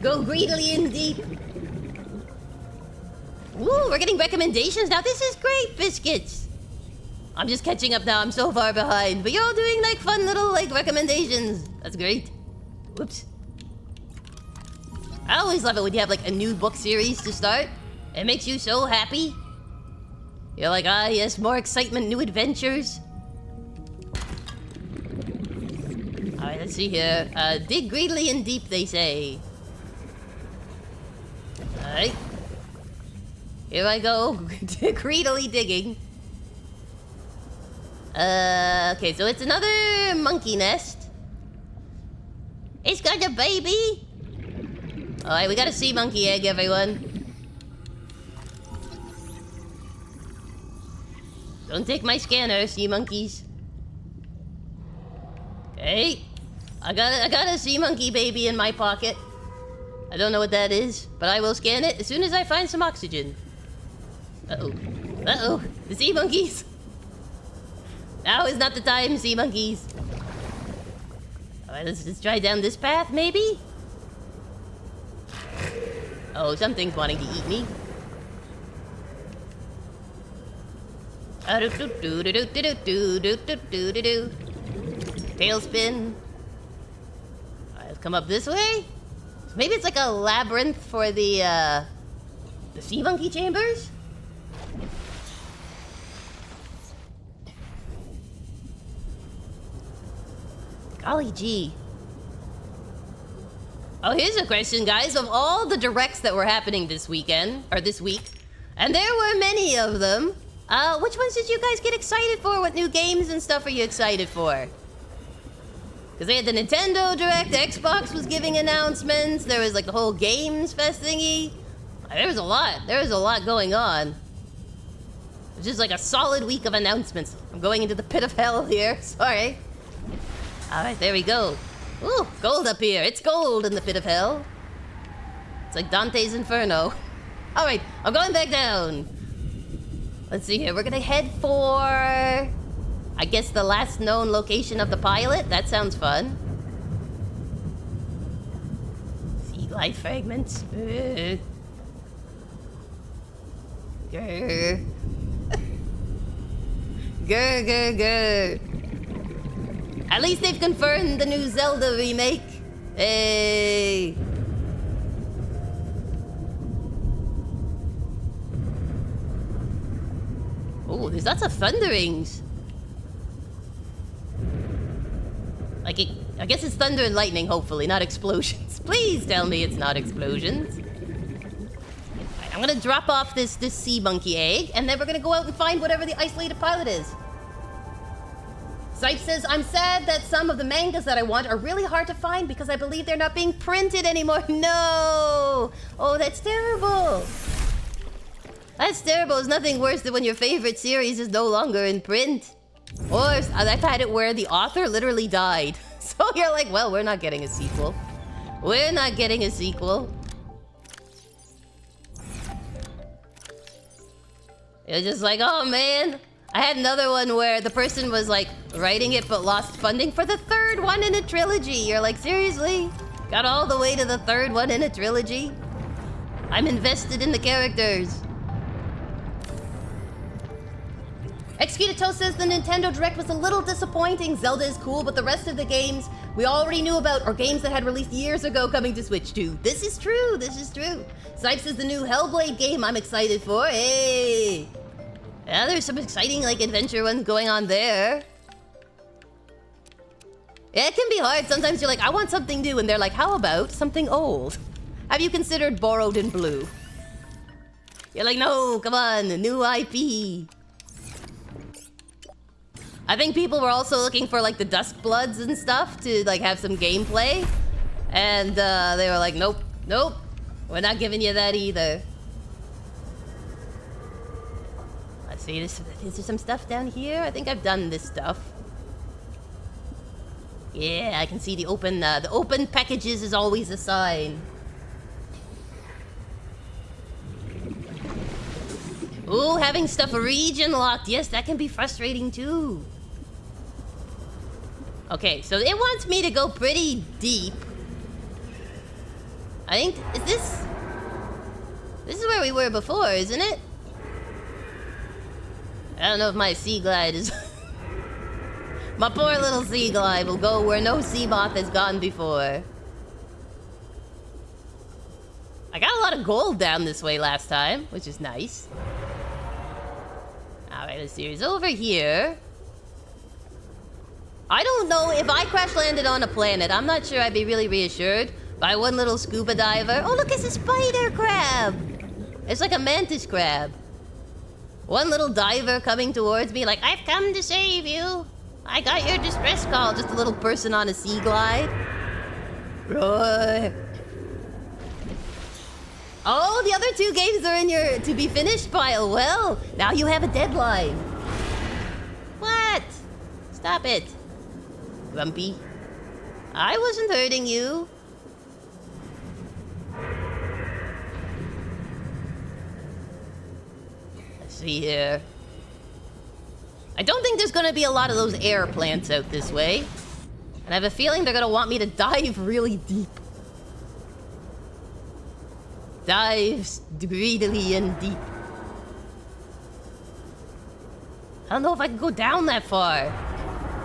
Go greedily in deep. Ooh, we're getting recommendations now. This is great, Biscuits. I'm just catching up now. I'm so far behind. But you're all doing like fun little like recommendations. That's great. Whoops. I always love it when you have like a new book series to start. It makes you so happy. You're like, ah, yes, more excitement, new adventures. Alright, let's see here. Dig greedily and deep, they say. Alright. Here I go. Greedily digging. Okay, so it's another monkey nest. It's got a baby. Alright, we got a sea monkey egg, everyone. Don't take my scanner, sea monkeys. Okay. I got a sea monkey baby in my pocket. I don't know what that is, but I will scan it as soon as I find some oxygen. Uh-oh. Uh-oh. The sea monkeys. Now is not the time, sea monkeys. Alright, let's try down this path, maybe? Oh, something's wanting to eat me. Tailspin. Alright, let's come up this way. Maybe it's like a labyrinth for the sea monkey chambers? Golly gee. Oh, here's a question, guys. Of all the directs that were happening this weekend, or this week, and there were many of them, which ones did you guys get excited for? What new games and stuff are you excited for? Because they had the Nintendo Direct, Xbox was giving announcements, there was like the whole Games Fest thingy. There was a lot. There was a lot going on. It was just like a solid week of announcements. I'm going into the pit of hell here. Sorry. Alright, there we go. Ooh, gold up here. It's gold in the pit of hell. It's like Dante's Inferno. Alright, I'm going back down. Let's see here. We're gonna head for, I guess, the last known location of the pilot. That sounds fun. Sea glide fragments. Grr. Grr, grr, grr. At least they've confirmed the new Zelda remake. Hey. Oh, there's lots of thunderings. Like, I guess it's thunder and lightning, hopefully, not explosions. Please tell me it's not explosions. Right, I'm gonna drop off this sea monkey egg, and then we're gonna go out and find whatever the isolated pilot is. Zipe says, I'm sad that some of the mangas that I want are really hard to find because I believe they're not being printed anymore. No! Oh, that's terrible. That's terrible. It's nothing worse than when your favorite series is no longer in print. Or I've had it where the author literally died. So you're like, well, we're not getting a sequel. We're not getting a sequel. It's just like, oh man. I had another one where the person was like writing it but lost funding for the third one in a trilogy. You're like, seriously? Got all the way to the third one in a trilogy? I'm invested in the characters. Executato says the Nintendo Direct was a little disappointing. Zelda is cool, but the rest of the games we already knew about are games that had released years ago coming to Switch too. This is true, this is true. Zipe says the new Hellblade game I'm excited for. Hey! Yeah, there's some exciting, like, adventure ones going on there. Yeah, it can be hard. Sometimes you're like, I want something new, and they're like, how about something old? Have you considered Borrowed in Blue? You're like, no, come on, new IP. I think people were also looking for, like, the Duskbloods and stuff to, like, have some gameplay. And, they were like, nope, nope, we're not giving you that either. See, is there some stuff down here? I think I've done this stuff. Yeah, I can see the open packages is always a sign. Ooh, having stuff region locked. Yes, that can be frustrating too. Okay, so it wants me to go pretty deep. I think, is this... This is where we were before, isn't it? I don't know if my sea glide is... My poor little sea glide will go where no sea moth has gone before. I got a lot of gold down this way last time, which is nice. Alright, let's see. It's over here. I don't know if I crash landed on a planet. I'm not sure I'd be really reassured by one little scuba diver. Oh, look, it's a spider crab. It's like a mantis crab. One little diver coming towards me like, I've come to save you. I got your distress call. Just a little person on a sea glide. Roar. Oh, the other 2 games are in your to be finished pile. Well, now you have a deadline. What? Stop it. Grumpy. I wasn't hurting you. Let's see here. I don't think there's gonna be a lot of those air plants out this way. And I have a feeling they're gonna want me to dive really deep. Dive greedily and deep. I don't know if I can go down that far.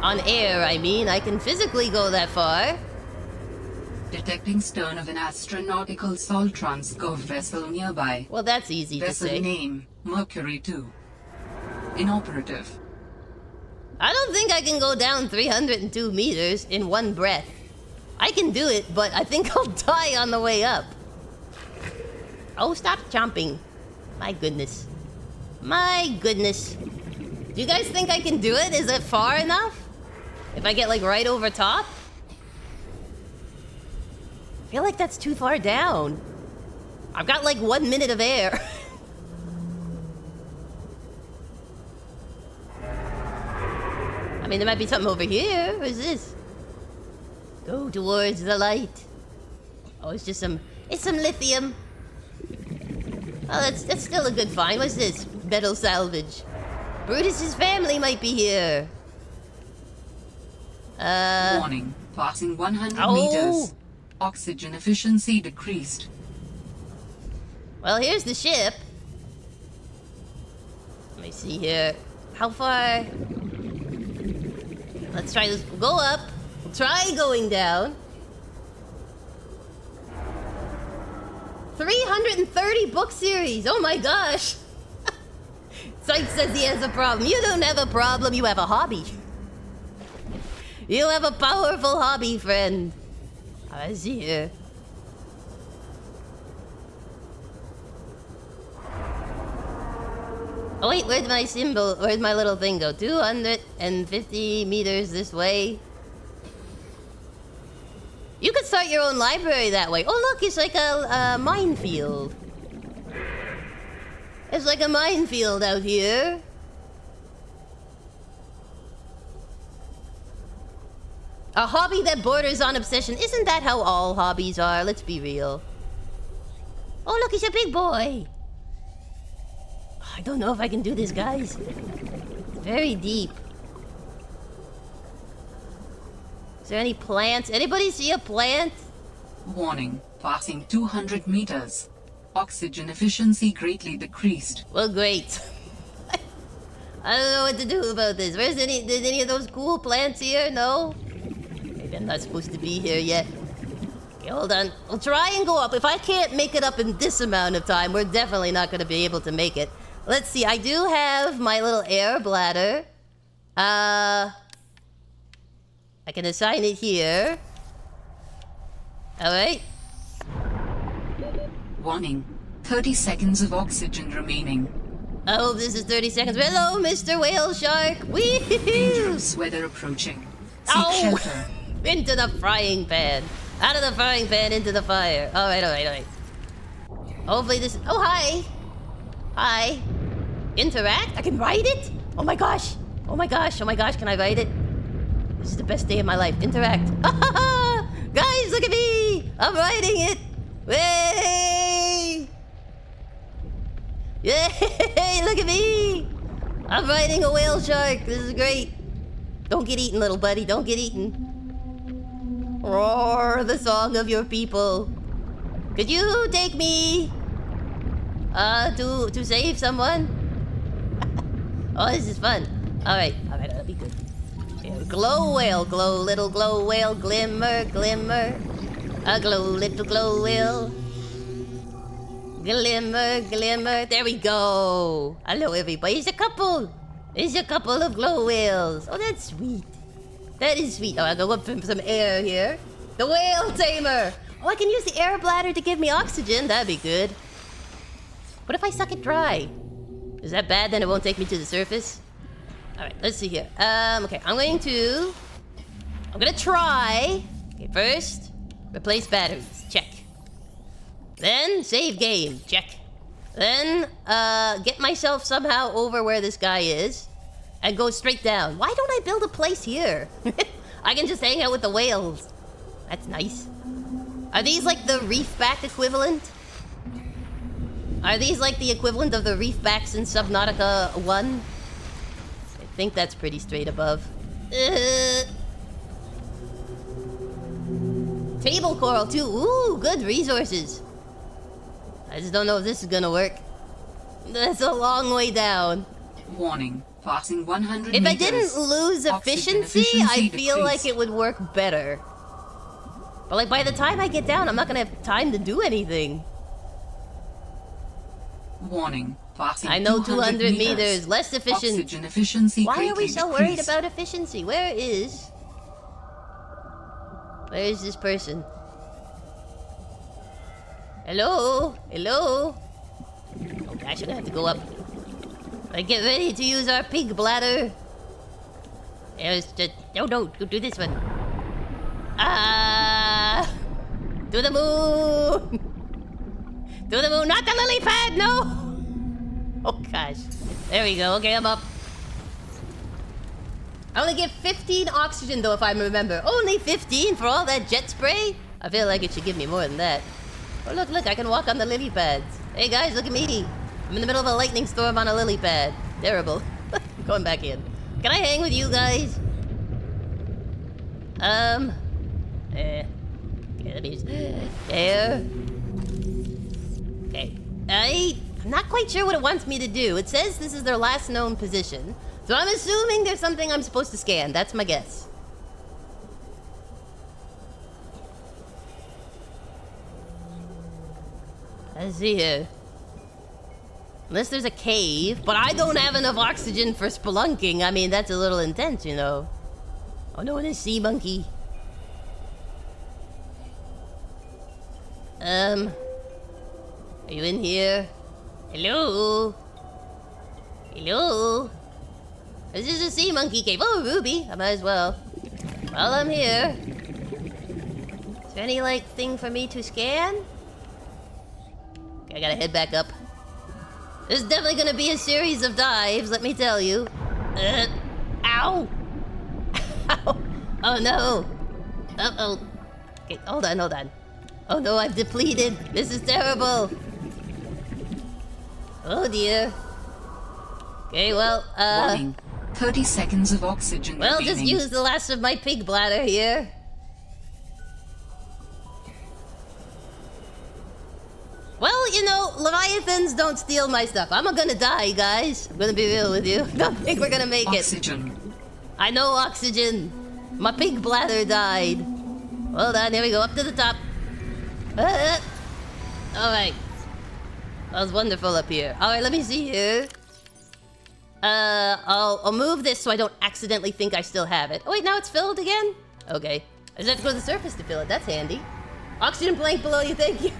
On air, I mean. I can physically go that far. Detecting stern of an astronautical Soltrans Cove vessel nearby. Well, that's easy to Vessel say. name, Mercury 2. Inoperative. I don't think I can go down 302 meters in one breath. I can do it, but I think I'll die on the way up. Oh, stop chomping. My goodness. My goodness. Do you guys think I can do it? Is it far enough? If I get like right over top? I feel like that's too far down. I've got like 1 minute of air. I mean, there might be something over here. What is this? Go towards the light. Oh, it's just some... It's some lithium. Oh, that's still a good find. What's this? Metal salvage. Brutus's family might be here. Warning. Passing 100 meters. Oxygen efficiency decreased. Well, here's the ship. Let me see here. How far? Let's try this. We'll go up. We'll try going down. 330 book series. Oh my gosh. Syke says he has a problem. You don't have a problem. You have a hobby. You have a powerful hobby, friend. I see here. Oh wait, where'd my symbol, where'd my little thing go? 250 meters this way. You could start your own library that way. Oh look, it's like a minefield. It's like a minefield out here. A hobby that borders on obsession. Isn't that how all hobbies are? Let's be real. Oh look, he's a big boy. I don't know if I can do this, guys. It's very deep. Is there any plants? Anybody see a plant? Warning. Passing 200 meters. Oxygen efficiency greatly decreased. Well, great. I don't know what to do about this. Where's any of those cool plants here? No? Maybe I'm not supposed to be here yet. Okay, hold on. We'll try and go up. If I can't make it up in this amount of time, we're definitely not going to be able to make it. Let's see. I do have my little air bladder. I can assign it here. Alright. Warning. 30 seconds of oxygen remaining. Oh, this is 30 seconds. Hello, Mr. Whale Shark. Wee! Dangerous weather approaching. Seek Ow! shelter. Into the frying pan. Out of the frying pan, into the fire. Alright, alright, alright. Hopefully this... Oh, hi! Hi. Interact? I can ride it? Oh my gosh. Oh my gosh. Oh my gosh, can I ride it? This is the best day of my life. Interact. Guys, look at me! I'm riding it! Way! Yay! Look look at me! I'm riding a whale shark. This is great. Don't get eaten, little buddy. Don't get eaten. Roar the song of your people. Could you take me to save someone? Oh, this is fun. Alright, that'll be good. Here, glow whale, glow little glow whale, glimmer, glimmer. A glow little glow whale. Glimmer, glimmer. There we go. Hello, everybody. It's a couple. It's a couple of glow whales. Oh, that's sweet. That is sweet. Oh, I'll go up for some air here. The whale tamer. Oh, I can use the air bladder to give me oxygen. That'd be good. What if I suck it dry? Is that bad? Then it won't take me to the surface? Alright, let's see here. Okay, I'm gonna try. Okay, first, replace batteries. Check. Then, save game. Check. Then, get myself somehow over where this guy is. And go straight down. Why don't I build a place here? I can just hang out with the whales. That's nice. Are these like the reefback equivalent? Are these like the equivalent of the reefbacks in Subnautica 1? I think that's pretty straight above. Table coral too. Ooh, good resources. I just don't know if this is gonna work. That's a long way down. Warning. Passing 100 If meters. I didn't lose efficiency, I feel like it would work better. But like by the time I get down, I'm not gonna have time to do anything. Warning. Passing I know 200 meters, less efficient. Oxygen efficiency. Why are we so worried decreased. about efficiency? Where is this person? Hello? Hello? Oh gosh, I'm gonna have to go up. Like, get ready to use our pig bladder. There's just... No, go do this one. To the moon! To the moon, not the lily pad, no! Oh gosh. There we go, okay, I'm up. I only get 15 oxygen though, if I remember. Only 15 for all that jet spray? I feel like it should give me more than that. Oh look, I can walk on the lily pads. Hey guys, look at me. I'm in the middle of a lightning storm on a lily pad. Terrible. Going back in. Can I hang with you guys? Okay, let me just... There. Okay. I'm not quite sure what it wants me to do. It says this is their last known position. So I'm assuming there's something I'm supposed to scan. That's my guess. Let's see here. Unless there's a cave, but I don't have enough oxygen for spelunking. I mean, that's a little intense, you know. Oh no, and a sea monkey. Are you in here? Hello? Hello? This is a sea monkey cave. Oh, Ruby. I might as well. While I'm here. Is there any, like, thing for me to scan? Okay, I gotta head back up. There's definitely gonna be a series of dives, let me tell you. Ow! Ow! Oh no! Uh-oh. Okay, hold on. Oh no, I'm depleted. This is terrible. Oh dear. Okay, well, Warning. 30 seconds of oxygen well, remaining. just use the last of my pig bladder here. Well, you know, leviathans don't steal my stuff. I'm gonna die, guys. I'm gonna be real with you. Don't think we're gonna make Oxygen. it. I know oxygen. My pig bladder died. Hold on, here we go, up to the top. Alright. That was wonderful up here. Alright, let me see here. I'll move this so I don't accidentally think I still have it. Oh wait, now it's filled again? Okay. I just have to go to the surface to fill it. That's handy. Oxygen blank below you, thank you.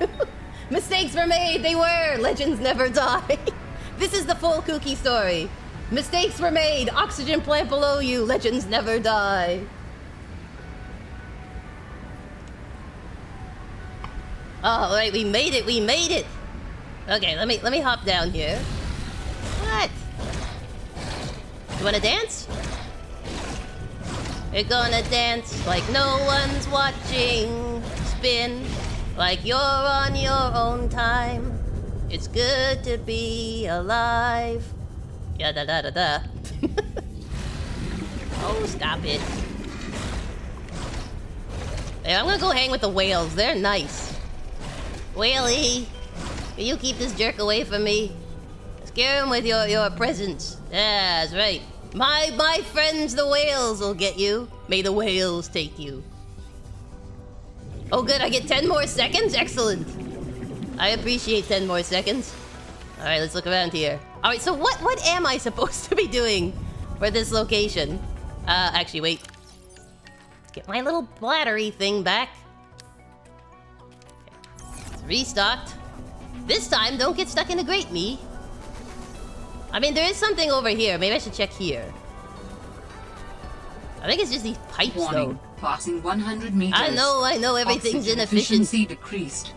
Mistakes were made, they were. Legends never die. This is the full Kooky story. Mistakes were made, oxygen plant below you, legends never die. Oh, right, we made it. Okay, let me hop down here. What? You wanna dance? We're gonna dance like no one's watching. Spin like you're on your own time. It's good to be alive. Yeah, da da da da. Oh, stop it. Hey, I'm gonna go hang with the whales. They're nice. Whaley, will you keep this jerk away from me? Scare him with your presence. Yeah, that's right. My friends, the whales, will get you. May the whales take you. Oh, good. I get 10 more seconds. Excellent. I appreciate 10 more seconds. All right, let's look around here. All right, so what am I supposed to be doing for this location? Actually, wait. Let's get my little bladdery thing back. It's restocked. This time, don't get stuck in the grate, me. I mean, there is something over here. Maybe I should check here. I think it's just these pipes, Warning, though. passing 100 meters. I know, everything's Oxygen inefficient. efficiency decreased.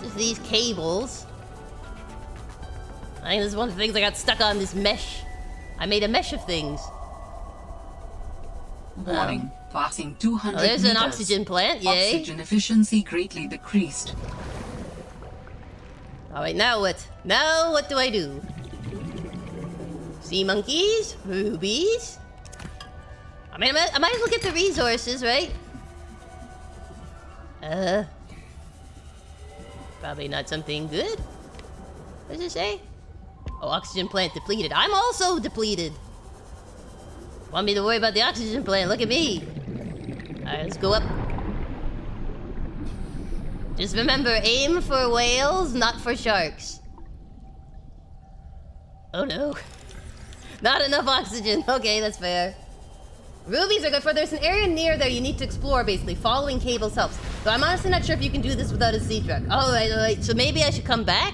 Just these cables. I think this is one of the things I got stuck on, this mesh. I made a mesh of things. Warning, passing 200 Oh, there's meters. an oxygen plant, yay. Oxygen efficiency greatly decreased. Alright, now what? Now what do I do? Sea monkeys? Rubies? I mean, I might as well get the resources, right? Probably not something good. What does it say? Oh, oxygen plant depleted. I'm also depleted. Want me to worry about the oxygen plant? Look at me. Alright, let's go up. Just remember, aim for whales, not for sharks. Oh no. Not enough oxygen. Okay, that's fair. Rubies are good for. There's an area near there you need to explore, basically. Following cables helps. But I'm honestly not sure if you can do this without a sea truck. Alright. So maybe I should come back?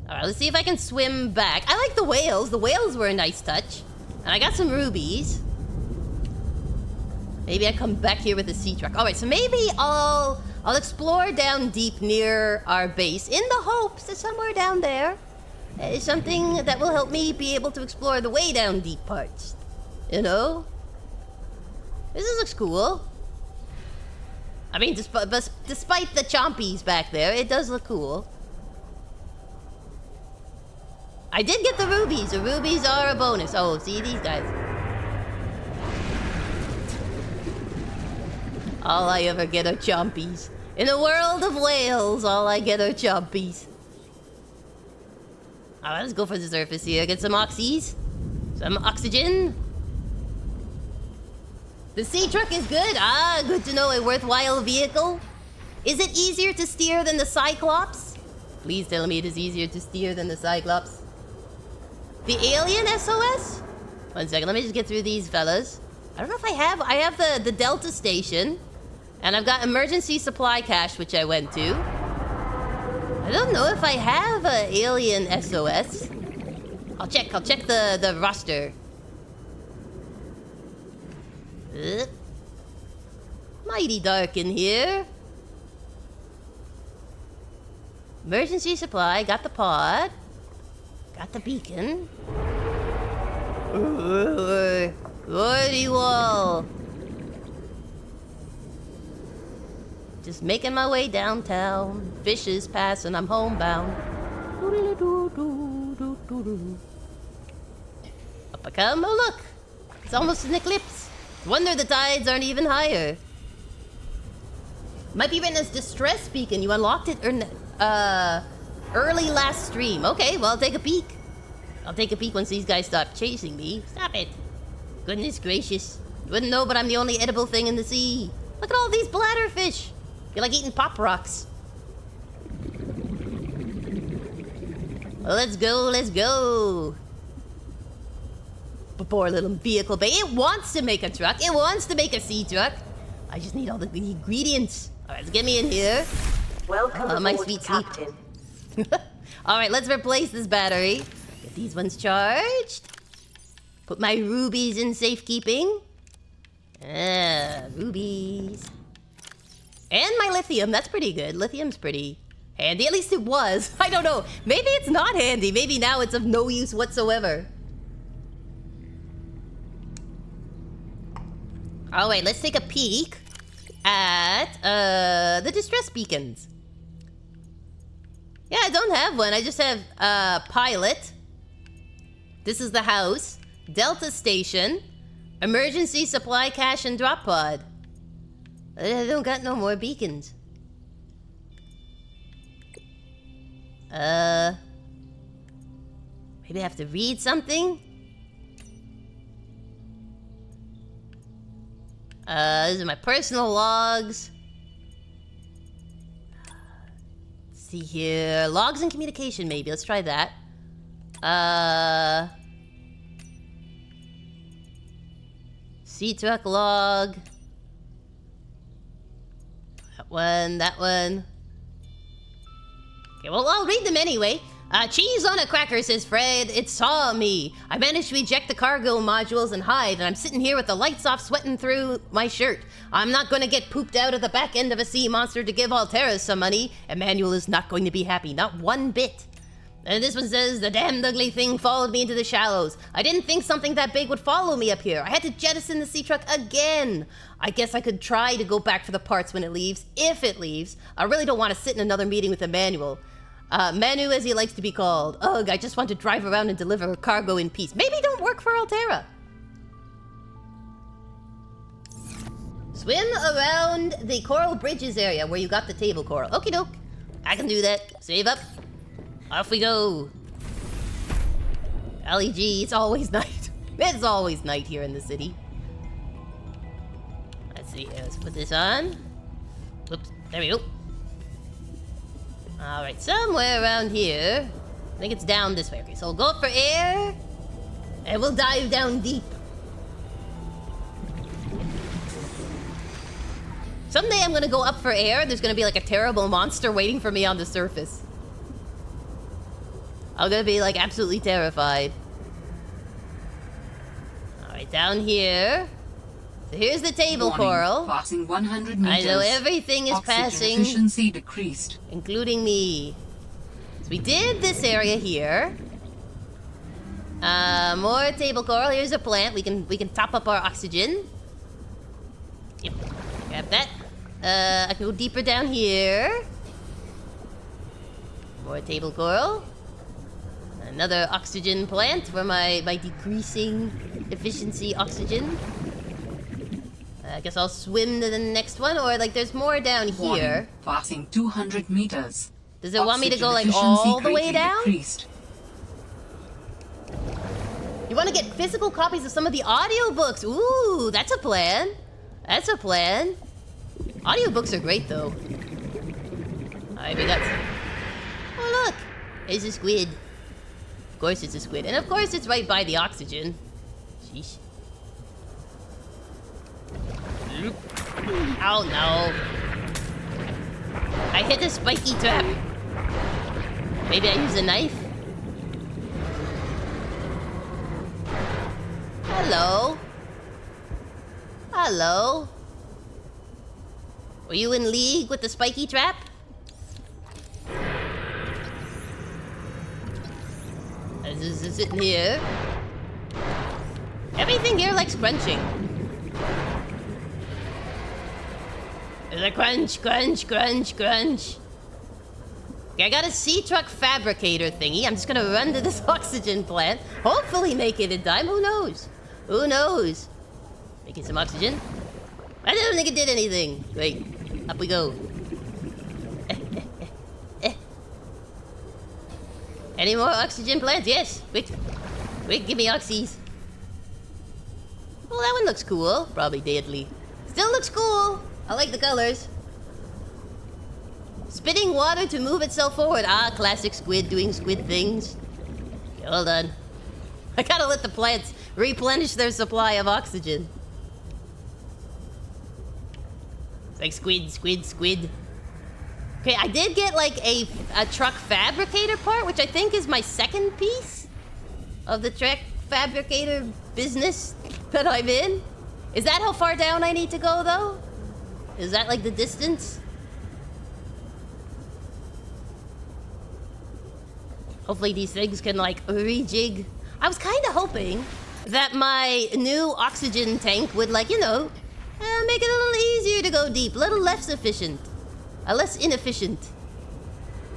Alright, let's see if I can swim back. I like the whales. The whales were a nice touch. And I got some rubies. Maybe I come back here with a sea truck. Alright, so maybe I'll explore down deep near our base in the hopes that somewhere down there is something that will help me be able to explore the way down deep parts. You know? This looks cool. I mean, despite the chompies back there, it does look cool. I did get the rubies. The rubies are a bonus. Oh, see these guys. All I ever get are chompies. In a world of whales, all I get are chompies. Alright, let's go for the surface here. Get some oxys. Some oxygen. The sea truck is good. Ah, good to know. A worthwhile vehicle. Is it easier to steer than the Cyclops? Please tell me it is easier to steer than the Cyclops. The alien SOS? One second, let me just get through these fellas. I don't know if I have the Delta station. And I've got emergency supply cache, which I went to. I don't know if I have a alien SOS. I'll check the roster. Mighty dark in here. Emergency supply, got the pod. Got the beacon. Lordy wall. Just making my way downtown. Fishes pass and I'm homebound. Up I come. Oh look! It's almost an eclipse. Wonder the tides aren't even higher. Might be written as distress beacon. You unlocked it early last stream. Okay, well I'll take a peek. I'll take a peek once these guys stop chasing me. Stop it. Goodness gracious. You wouldn't know, but I'm the only edible thing in the sea. Look at all these bladderfish. You're like eating pop rocks. Let's go, let's go. Poor little vehicle bay. It wants to make a truck. It wants to make a sea truck. I just need all the ingredients. All right, let's get me in here. Welcome my aboard, sweet sleep. Captain. All right, let's replace this battery. Get these ones charged. Put my rubies in safekeeping. Rubies. And my lithium. That's pretty good. Lithium's pretty handy. At least it was. I don't know. Maybe it's not handy. Maybe now it's of no use whatsoever. All right, let's take a peek at the distress beacons. Yeah, I don't have one. I just have pilot This is the house. Delta Station. Emergency supply cache and drop pod. I don't got no more beacons. Maybe I have to read something? These are my personal logs. Let's see here. Logs and communication, maybe. Let's try that. Sea truck log. That one. Okay, well, I'll read them anyway. Cheese on a cracker, says Fred. It saw me. I managed to eject the cargo modules and hide, and I'm sitting here with the lights off, sweating through my shirt. I'm not going to get pooped out of the back end of a sea monster to give Alterra some money. Emmanuel is not going to be happy, not one bit. And this one says, the damned ugly thing followed me into the shallows. I didn't think something that big would follow me up here. I had to jettison the sea truck again. I guess I could try to go back for the parts when it leaves, if it leaves. I really don't want to sit in another meeting with Emmanuel. Manu, as he likes to be called. Ugh, I just want to drive around and deliver cargo in peace. Maybe don't work for Alterra. Swim around the Coral Bridges area where you got the table coral. Okie doke. I can do that. Save up. Off we go. Golly gee, it's always night. It's always night here in the city. Let's see, let's put this on. Whoops, there we go. Alright, somewhere around here. I think it's down this way. Okay, so we'll go up for air. And we'll dive down deep. Someday I'm gonna go up for air. There's gonna be like a terrible monster waiting for me on the surface. I'm gonna be like absolutely terrified. Alright, down here. So here's the table coral. Passing 100 meters. I know everything is Oxygen passing. Efficiency decreased. Including me. So we did this area here. More table coral. Here's a plant. We can top up our oxygen. Yep. Grab that. I can go deeper down here. More table coral. Another oxygen plant for my decreasing efficiency oxygen. I guess I'll swim to the next one, or like there's more down here. Warning, passing 200 meters. Does it want me to go like all the way down? Decreased. You want to get physical copies of some of the audiobooks? Ooh, that's a plan. That's a plan. Audiobooks are great though. Alright, we got... Oh look! It's a squid. Of course it's a squid. And of course it's right by the oxygen. Sheesh. Oh no. I hit a spiky trap. Maybe I use a knife? Hello? Hello? Were you in league with the spiky trap? This is sitting here. Everything here likes crunching. There's a crunch, crunch, crunch, crunch. Okay, I got a sea truck fabricator thingy. I'm just gonna run to this oxygen plant. Hopefully make it in time. Who knows? Who knows? Making some oxygen. I don't think it did anything. Wait, up we go. Any more oxygen plants? Yes. Quick, quick, give me oxys. Well, that one looks cool. Probably deadly. Still looks cool. I like the colors. Spitting water to move itself forward. Ah, classic squid doing squid things. Okay, hold on. I gotta let the plants replenish their supply of oxygen. It's like squid, squid, squid. Okay, I did get like a truck fabricator part, which I think is my second piece of the truck fabricator business that I'm in. Is that how far down I need to go, though? Is that like the distance? Hopefully these things can like rejig. I was kind of hoping that my new oxygen tank would like, you know, make it a little easier to go deep, a little less efficient. Less inefficient.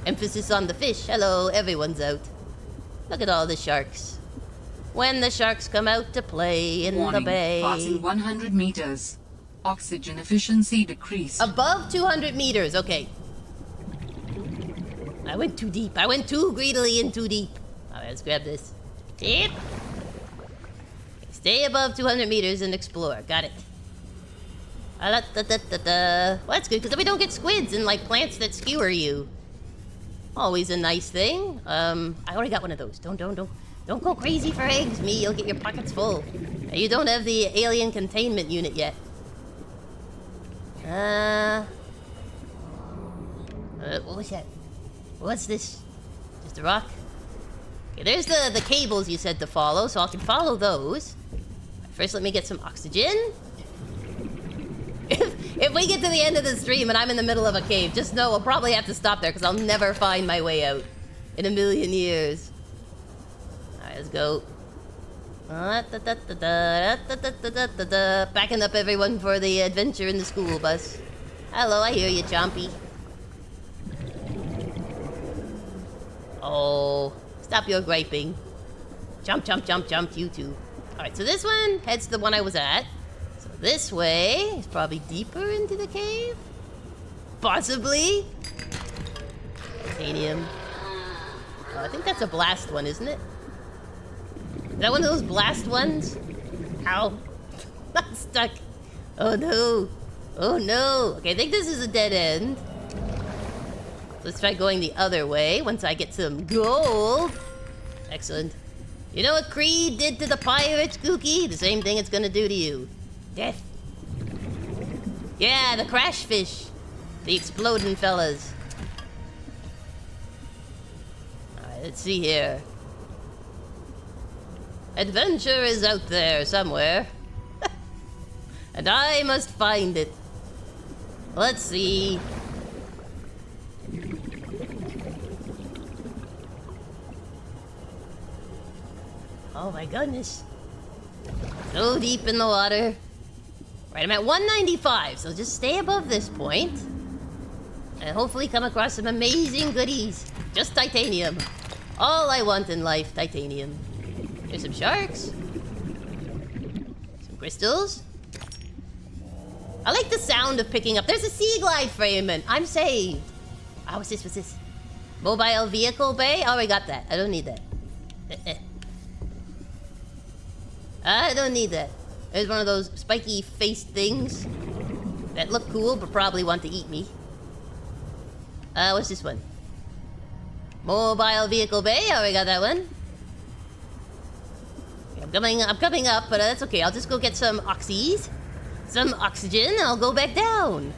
Emphasis on the fish. Hello, everyone's out. Look at all the sharks. when the sharks come out to play in Warning, the bay. passing 100 meters. Oxygen efficiency decreased. Above 200 meters, okay. I went too deep. I went too greedily in too deep. Alright, let's grab this. Deep. Stay above 200 meters and explore. Got it. Well, that's good, because then we don't get squids and, like, plants that skewer you. Always a nice thing. I already got one of those. Don't go crazy for eggs, me. You'll get your pockets full. You don't have the alien containment unit yet. What was that? What's this? Just a rock? Okay, there's the cables you said to follow, so I can follow those. First, let me get some oxygen. If we get to the end of the stream and I'm in the middle of a cave, just know I'll probably have to stop there because I'll never find my way out in a million years. Alright, let's go. Backing up everyone for the adventure in the school bus. Hello, I hear you, Chompy. Oh, stop your griping. Jump, jump, jump, jump, you too. Alright, so this one heads to the one I was at. So this way is probably deeper into the cave? Possibly? Titanium. Oh, I think that's a blast one, isn't it? Is that one of those blast ones? Ow. I'm stuck. Oh no. Oh no. Okay, I think this is a dead end. Let's try going the other way once I get some gold. Excellent. You know what Creed did to the pirates, Kooky? The same thing it's gonna do to you. Death. Yeah, the crash fish. The exploding fellas. Alright, let's see here. Adventure is out there somewhere. And I must find it. Let's see. Oh my goodness. So deep in the water. Right, I'm at 195, so just stay above this point. And hopefully come across some amazing goodies. Just titanium. All I want in life, titanium. There's some sharks. Some crystals. I like the sound of picking up. There's a sea glide fragment. I'm saved. Oh, what's this? What's this? Mobile vehicle bay? Oh, I got that. I don't need that. I don't need that. There's one of those spiky faced things that look cool but probably want to eat me. What's this one? Mobile vehicle bay. Oh, I got that one. I'm coming up, but that's okay. I'll just go get some oxys, some oxygen, and I'll go back down.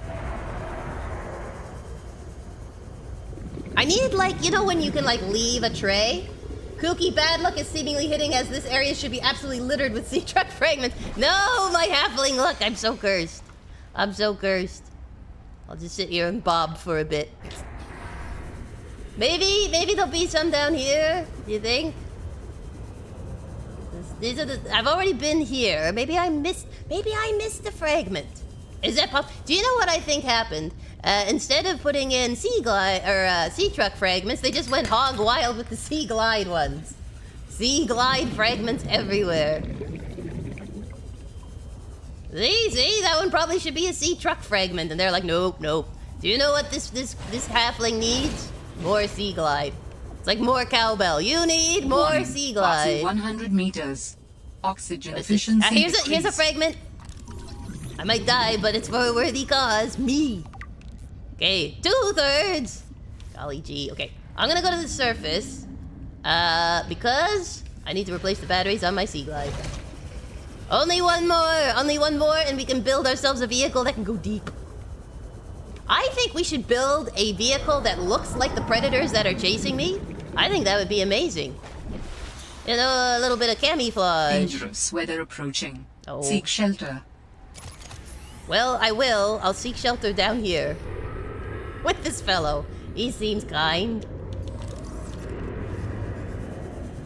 I need, like, you know when you can, like, leave a tray? Kooky, bad luck is seemingly hitting as this area should be absolutely littered with sea truck fragments. No, my halfling luck. I'm so cursed. I'm so cursed. I'll just sit here and bob for a bit. Maybe there'll be some down here. Do you think? These are the. I've already been here. Maybe I missed the fragment. Is that possible? Do you know what I think happened? Instead of putting in sea truck fragments, they just went hog wild with the sea glide ones. Sea glide fragments everywhere. See, that one probably should be a sea truck fragment, and they're like, nope. Do you know what this halfling needs? More sea glide. It's like more cowbell. You need more sea glide. 100 meters. Oxygen efficiency. Here's a fragment. I might die, but it's for a worthy cause. Me. Okay, 2/3. Golly gee. Okay, I'm gonna go to the surface. Because I need to replace the batteries on my sea glide. Only one more, and we can build ourselves a vehicle that can go deep. I think we should build a vehicle that looks like the predators that are chasing me. I think that would be amazing. You know, a little bit of camouflage. Dangerous weather approaching. Oh. Seek shelter. Well, I will. I'll seek shelter down here. With this fellow. He seems kind.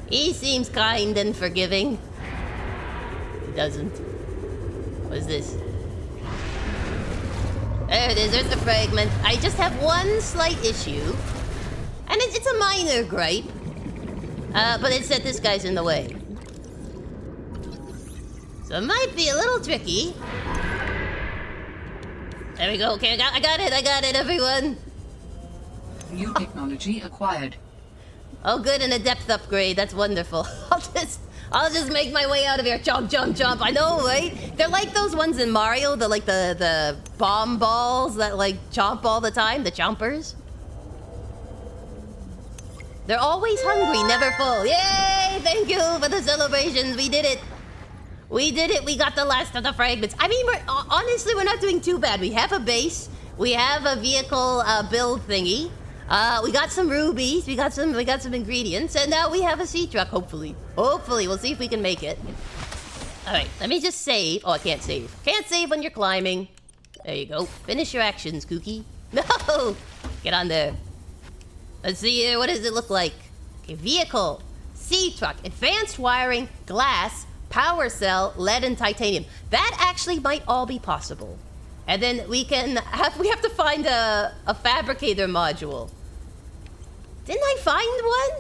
He seems kind and forgiving. He doesn't. What is this? There it is. There's the fragment. I just have one slight issue. And it's a minor gripe. But it's that this guy's in the way. So it might be a little tricky. There we go. Okay, I got it, everyone. New technology acquired. Oh, good, and a depth upgrade. That's wonderful. I'll just make my way out of here. Jump, jump, jump. I know, right? They're like those ones in Mario, the bomb balls that like chomp all the time, the chompers. They're always hungry, never full. Yay! Thank you for the celebrations. We did it. We did it. We got the last of the fragments. I mean, honestly, we're not doing too bad. We have a base. We have a vehicle build thingy. We got some rubies. We got some ingredients, and now we have a sea truck. Hopefully, we'll see if we can make it. All right, let me just save. Oh, I can't save. Can't save when you're climbing. There you go. Finish your actions, Kooky. No, get on there. Let's see here. What does it look like? Okay, vehicle, sea truck, advanced wiring, glass, power cell, lead, and titanium. That actually might all be possible. And then we have to find a fabricator module. Didn't I find one?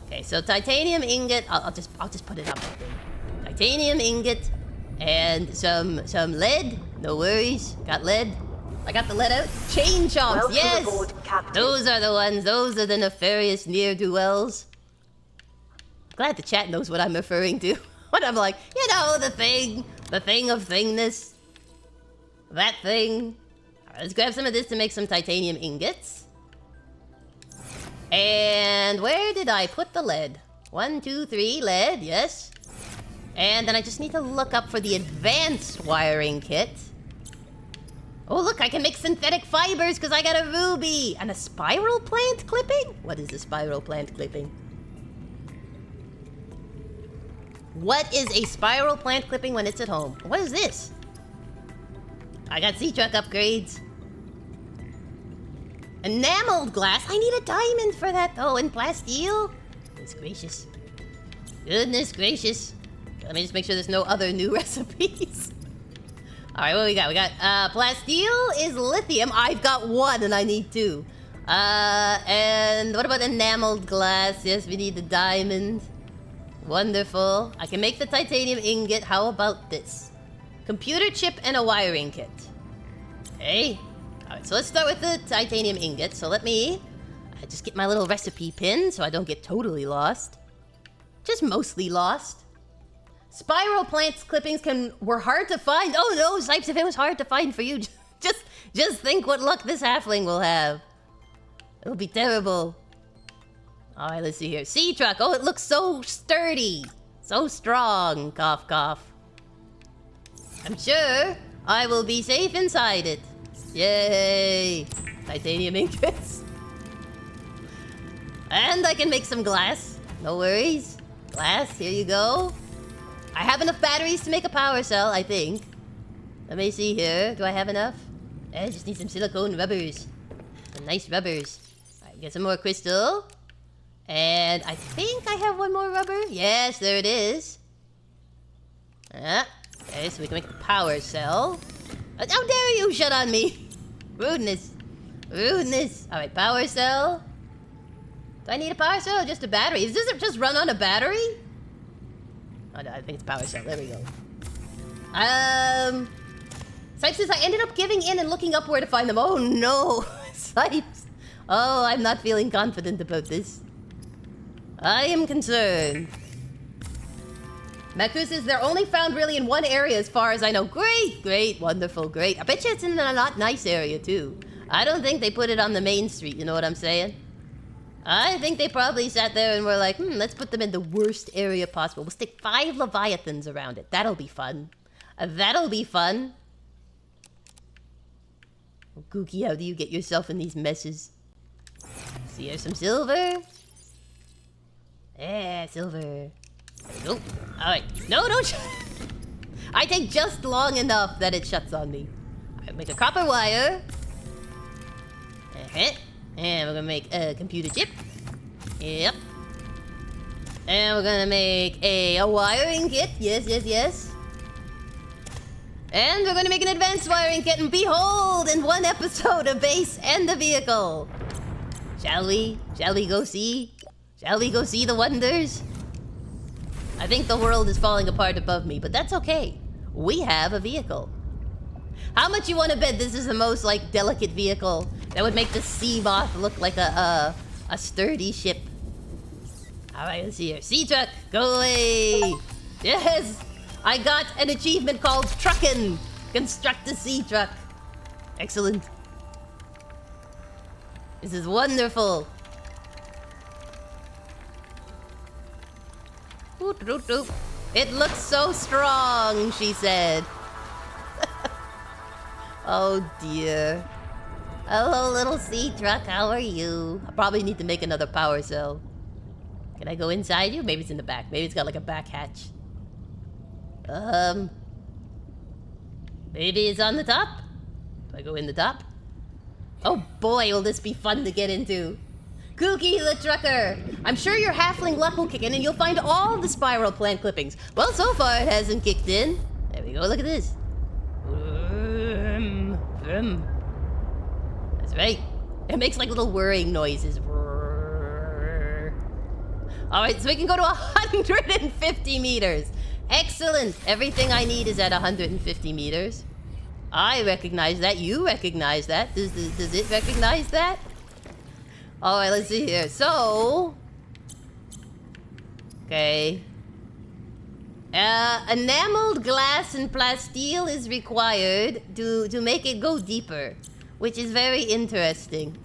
Okay, so titanium ingot. I'll just put it up. Titanium ingot and some lead. No worries. Got lead. I got the lead out. Chain chomps. Welcome yes. aboard, Captain. Those are the ones. Those are the nefarious ne'er-do-wells. Glad the chat knows what I'm referring to. When I'm like, you know, the thing of thingness. That thing. Alright, let's grab some of this to make some titanium ingots. And where did I put the lead? 1, 2, 3, lead, yes. And then I just need to look up for the advanced wiring kit. Oh, look, I can make synthetic fibers because I got a ruby. And a spiral plant clipping? What is a spiral plant clipping? What is a spiral plant clipping when it's at home? What is this? I got sea truck upgrades. Enameled glass? I need a diamond for that though. And plasteel? Goodness gracious. Goodness gracious. Let me just make sure there's no other new recipes. Alright, what we got? We got plasteel is lithium. I've got 1 and I need 2. And what about enameled glass? Yes, we need the diamond. Wonderful. I can make the titanium ingot. How about this? Computer chip and a wiring kit. Okay. Alright, so let's start with the titanium ingot. So let me just get my little recipe pin so I don't get totally lost. Just mostly lost. Spiral plants clippings were hard to find. Oh no, Zipes, if it was hard to find for you, just think what luck this halfling will have. It'll be terrible. Alright, let's see here. Sea truck. Oh, it looks so sturdy. So strong. Cough, cough. I'm sure I will be safe inside it. Yay! Titanium ingots. And I can make some glass. No worries. Glass, here you go. I have enough batteries to make a power cell, I think. Let me see here. Do I have enough? I just need some silicone rubbers. Some nice rubbers. Alright, get some more crystal. And I think I have 1 more rubber. Yes, there it is. Okay, so we can make a power cell. How dare you shut on me? Rudeness. Rudeness. Alright, power cell. Do I need a power cell or just a battery? Does this just run on a battery? Oh no, I think it's power cell. There we go. Sipes says I ended up giving in and looking up where to find them. Oh no, Sipes. Oh, I'm not feeling confident about this. I am concerned. Maku says they're only found really in 1 area as far as I know. Great, great, wonderful, great. I bet you it's in a not nice area too. I don't think they put it on the main street, you know what I'm saying? I think they probably sat there and were like, let's put them in the worst area possible. We'll stick 5 leviathans around it. That'll be fun. That'll be fun. Oh, Kooky, how do you get yourself in these messes? See, here's some silver. Yeah, silver. There we go. Alright. No, don't shut. I take just long enough that it shuts on me. Alright, make a copper wire. And we're gonna make a computer chip. Yep. And we're gonna make a wiring kit. Yes, yes, yes. And we're gonna make an advanced wiring kit. And behold, in 1 episode, a base and a vehicle. Shall we? Shall we go see? Shall we go see the wonders? I think the world is falling apart above me, but that's okay. We have a vehicle. How much you want to bet this is the most, like, delicate vehicle that would make the sea moth look like a sturdy ship? Alright, let's see here. Sea truck, go away! Yes! I got an achievement called Truckin'! Construct a sea truck. Excellent. This is wonderful. It looks so strong, she said. Oh dear. Hello, little sea truck. How are you? I probably need to make another power cell. Can I go inside you? Maybe it's in the back. Maybe it's got like a back hatch. Maybe it's on the top? Do I go in the top? Oh boy, will this be fun to get into. Kooky the trucker! I'm sure your halfling luck will kick in and you'll find all the spiral plant clippings. Well, so far it hasn't kicked in. There we go, look at this. That's right. It makes like little whirring noises. Alright, so we can go to 150 meters. Excellent. Everything I need is at 150 meters. I recognize that. You recognize that. Does it recognize that? Alright, let's see here. So... Okay. Enameled glass and plasteel is required to make it go deeper. Which is very interesting.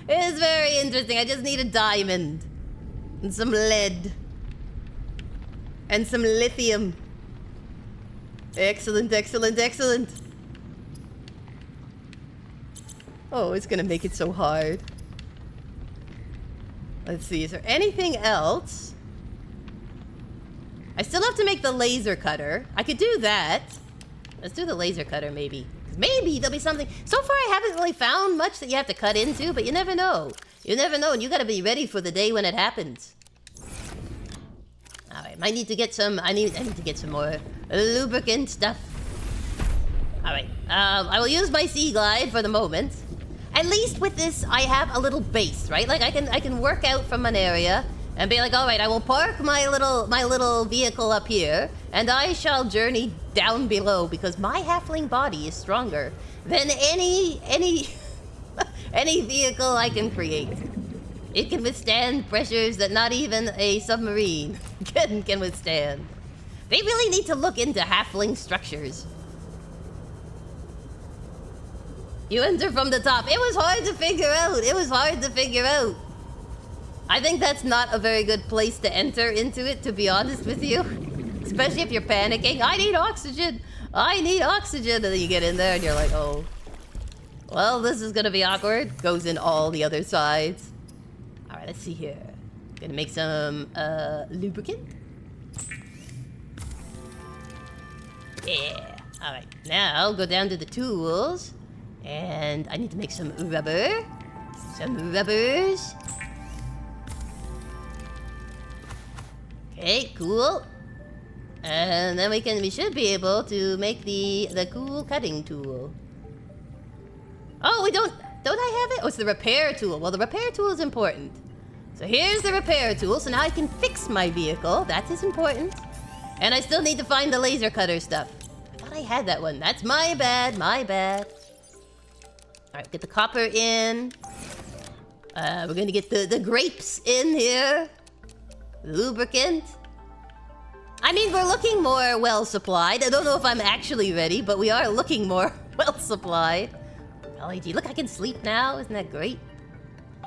It is very interesting. I just need a diamond. And some lead. And some lithium. Excellent, excellent, excellent. Oh, it's gonna make it so hard. Let's see, is there anything else? I still have to make the laser cutter. I could do that. Let's do the laser cutter, maybe. Maybe there'll be something. So far, I haven't really found much that you have to cut into, but you never know. You never know, and you gotta be ready for the day when it happens. Alright, I need to get some. I need to get some more lubricant stuff. Alright, I will use my sea glide for the moment. At least with this, I have a little base, right? Like I can work out from an area and be like, all right, I will park my little vehicle up here, and I shall journey down below because my halfling body is stronger than any any vehicle I can create. It can withstand pressures that not even a submarine can withstand. They really need to look into halfling structures. You enter from the top. It was hard to figure out. It was hard to figure out. I think that's not a very good place to enter into it, to be honest with you. Especially if you're panicking. I need oxygen. I need oxygen. And then you get in there and you're like, oh. Well, this is gonna be awkward. Goes in all the other sides. Alright, let's see here. Gonna make some lubricant. Yeah. Alright, now go down to the tools. And I need to make some rubber. Some rubbers. Okay, cool. And then we should be able to make the cool cutting tool. Oh, we don't I have it? Oh, it's the repair tool. Well, the repair tool is important. So here's the repair tool. So now I can fix my vehicle. That is important. And I still need to find the laser cutter stuff. I thought I had that one. That's my bad, my bad. Alright, get the copper in. We're gonna get the grapes in here. Lubricant. I mean, we're looking more well-supplied. I don't know if I'm actually ready, but we are looking more well-supplied. LED. Look, I can sleep now. Isn't that great?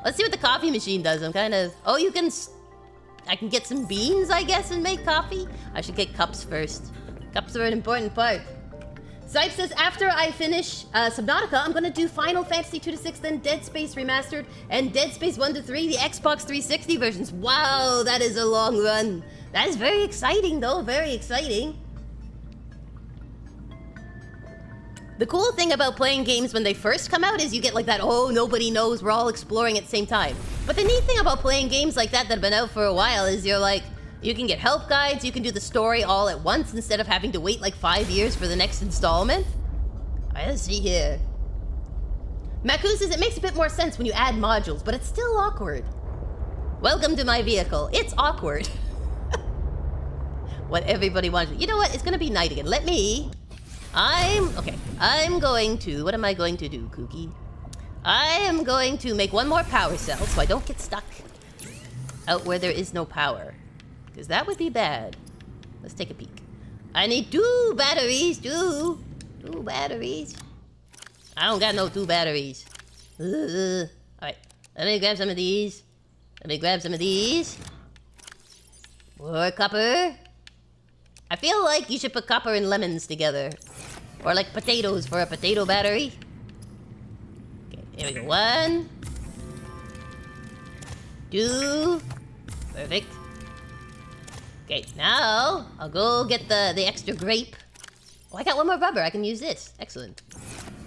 Let's see what the coffee machine does. I'm kind of... Oh, you can... I can get some beans, I guess, and make coffee? I should get cups first. Cups are an important part. Zype says, after I finish Subnautica, I'm gonna do Final Fantasy 2-6, then Dead Space Remastered, and Dead Space 1-3, the Xbox 360 versions. Wow, that is a long run. That is very exciting, though. Very exciting. The cool thing about playing games when they first come out is you get like that, oh, nobody knows, we're all exploring at the same time. But the neat thing about playing games like that have been out for a while is you're like, you can get help guides, you can do the story all at once instead of having to wait like 5 years for the next installment. Alright, let's see here. Maku says it makes a bit more sense when you add modules, but it's still awkward. Welcome to my vehicle. It's awkward. What everybody wants. You know what? It's gonna be night again. I'm going to, what am I going to do, Kooky? I am going to make one more power cell so I don't get stuck out where there is no power. Because that would be bad. Let's take a peek. I need 2 batteries, 2 batteries. I don't got no 2 batteries. Alright, let me grab some of these. More copper. I feel like you should put copper and lemons together. Or like potatoes for a potato battery. Okay, here we go. 1, 2. Perfect. Okay, now I'll go get the extra grape. Oh, I got 1 more rubber. I can use this. Excellent.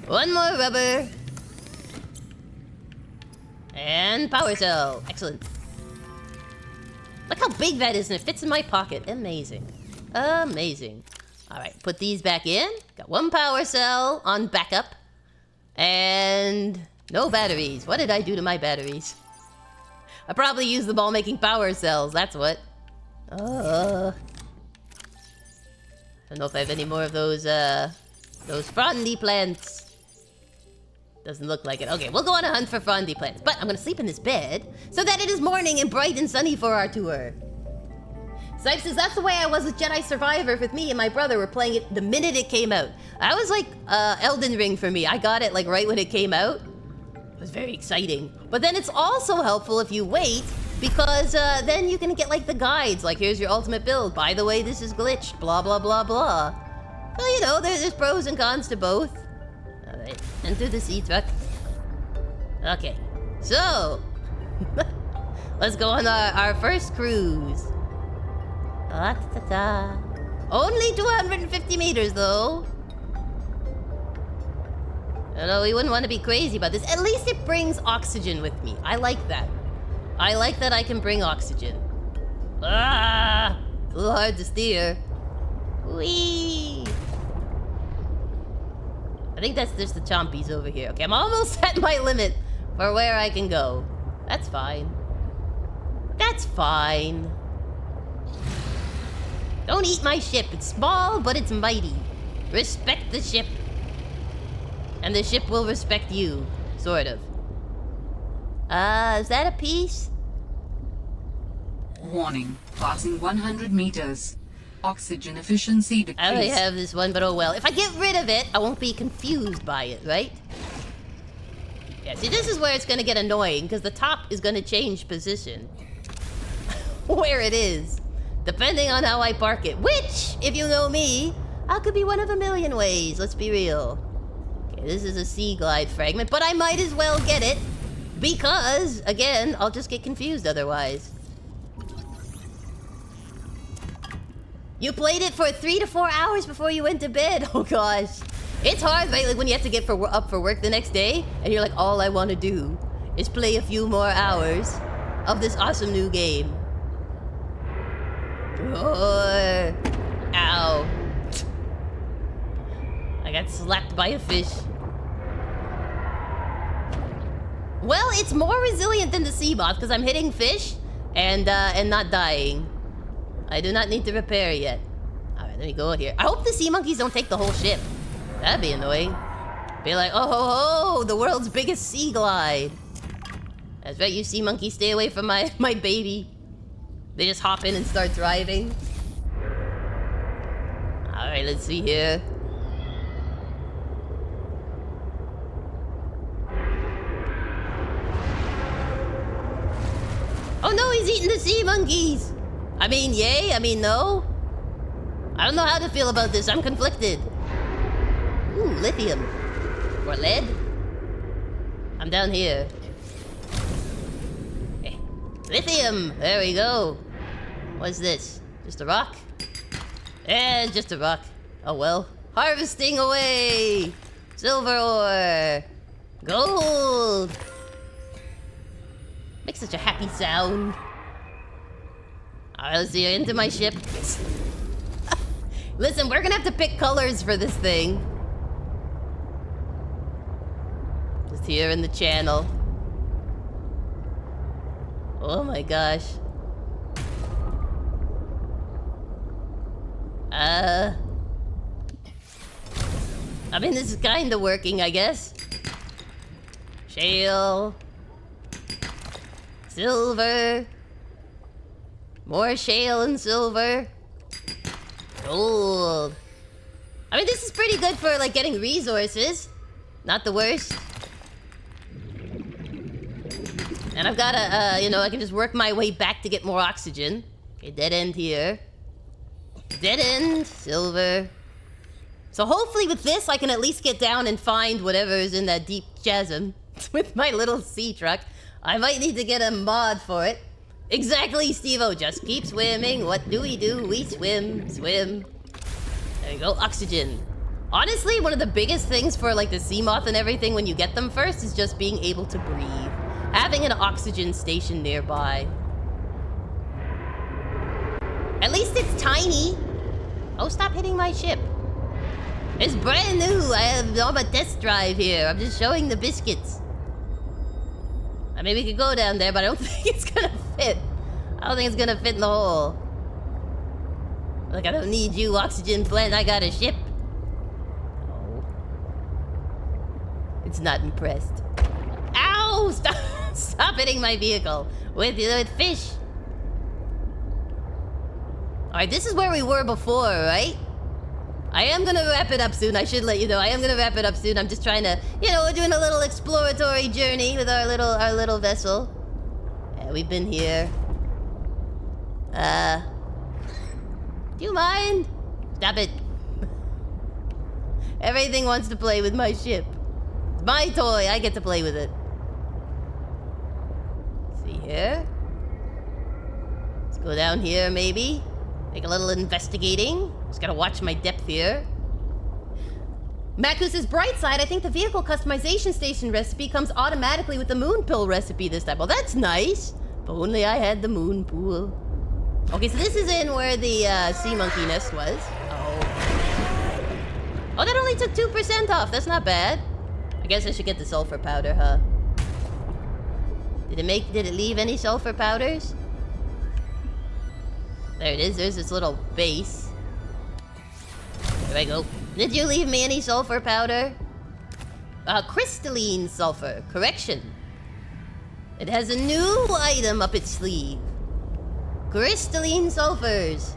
1 more rubber. And power cell. Excellent. Look how big that is and it fits in my pocket. Amazing. Amazing. Alright, put these back in. Got 1 power cell on backup. And no batteries. What did I do to my batteries? I probably used them all making power cells. That's what. I don't know if I have any more of those frondy plants. Doesn't look like it. Okay, we'll go on a hunt for frondy plants. But I'm gonna sleep in this bed so that it is morning and bright and sunny for our tour. Snipe says, that's the way I was with Jedi Survivor with me and my brother were playing it the minute it came out. I was like Elden Ring for me. I got it like right when it came out. It was very exciting. But then it's also helpful if you wait because then you can get like the guides. Like, here's your ultimate build. By the way, this is glitched. Blah, blah, blah, blah. Well, you know, there's pros and cons to both. Alright, enter the sea truck. Okay, so let's go on our first cruise. Only 250 meters though. Although we wouldn't want to be crazy about this. At least it brings oxygen with me. I like that. I like that I can bring oxygen. It's a little hard to steer. Whee! I think that's just the chompies over here. Okay, I'm almost at my limit for where I can go. That's fine. That's fine. Don't eat my ship. It's small, but it's mighty. Respect the ship. And the ship will respect you. Sort of. Is that a piece? Warning. Passing 100 meters. Oxygen efficiency decreased. I only have this one, but oh well. If I get rid of it, I won't be confused by it, right? Yeah, see, this is where it's gonna get annoying, because the top is gonna change position. Where it is. Depending on how I park it. Which, if you know me, could be one of a million ways. Let's be real. Okay, this is a sea glide fragment, but I might as well get it. Because, again, I'll just get confused otherwise. You played it for 3 to 4 hours before you went to bed. Oh gosh. It's hard, right? Like when you have to get up for work the next day, and you're like, all I want to do is play a few more hours of this awesome new game. Oh, ow. I got slapped by a fish. Well, it's more resilient than the sea moth because I'm hitting fish and not dying. I do not need to repair yet. Alright, let me go here. I hope the sea monkeys don't take the whole ship. That'd be annoying. Be like, oh ho ho, the world's biggest sea glide. That's right, you sea monkeys, stay away from my baby. They just hop in and start driving. Alright, let's see here. Oh no, he's eating the sea monkeys! I mean, yay, I mean, no. I don't know how to feel about this, I'm conflicted. Ooh, lithium. Or lead? I'm down here. Okay. Lithium! There we go. What's this? Just a rock? Eh, just a rock. Oh well. Harvesting away! Silver ore! Gold! Makes such a happy sound. Alright, let's see, into my ship. Listen, we're gonna have to pick colors for this thing. Just here in the channel. Oh, Oh my gosh. I mean, this is kinda working, I guess. Shale. Silver. More shale and silver. Gold. I mean, this is pretty good for, like, getting resources. Not the worst. And I've gotta, you know, I can just work my way back to get more oxygen. Okay, dead end here. Dead end. Silver. So hopefully with this, I can at least get down and find whatever is in that deep chasm with my little sea truck. I might need to get a mod for it. Exactly, Steve-O. Just keep swimming. What do? We swim, swim. There you go, oxygen. Honestly, one of the biggest things for like the sea moth and everything when you get them first is just being able to breathe. Having an oxygen station nearby. At least it's tiny. Oh, stop hitting my ship. It's brand new. I'm on a test drive here. I'm just showing the biscuits. I mean, we could go down there, but I don't think it's gonna fit. I don't think it's gonna fit in the hole. Like, I don't need you, oxygen plant. I got a ship. Oh. It's not impressed. Ow! Stop, stop hitting my vehicle with fish. Alright, this is where we were before, right? I am gonna wrap it up soon. I should let you know. I am gonna wrap it up soon. I'm just trying to, you know, we're doing a little exploratory journey with our little vessel. Yeah, we've been here. Do you mind? Stop it. Everything wants to play with my ship. It's my toy. I get to play with it. See here. Let's go down here, maybe. Make a little investigating. Just gotta watch my depth here. Maku says, bright side, I think the vehicle customization station recipe comes automatically with the moon pill recipe this time. Well, that's nice. If only I had the moon pool. Okay, so this is in where the sea monkey nest was. Oh. Oh, that only took 2% off. That's not bad. I guess I should get the sulfur powder, huh? Did it leave any sulfur powders? There it is. There's this little base. There I go. Did you leave me any sulfur powder? Crystalline sulfur. Correction. It has a new item up its sleeve. Crystalline sulfurs.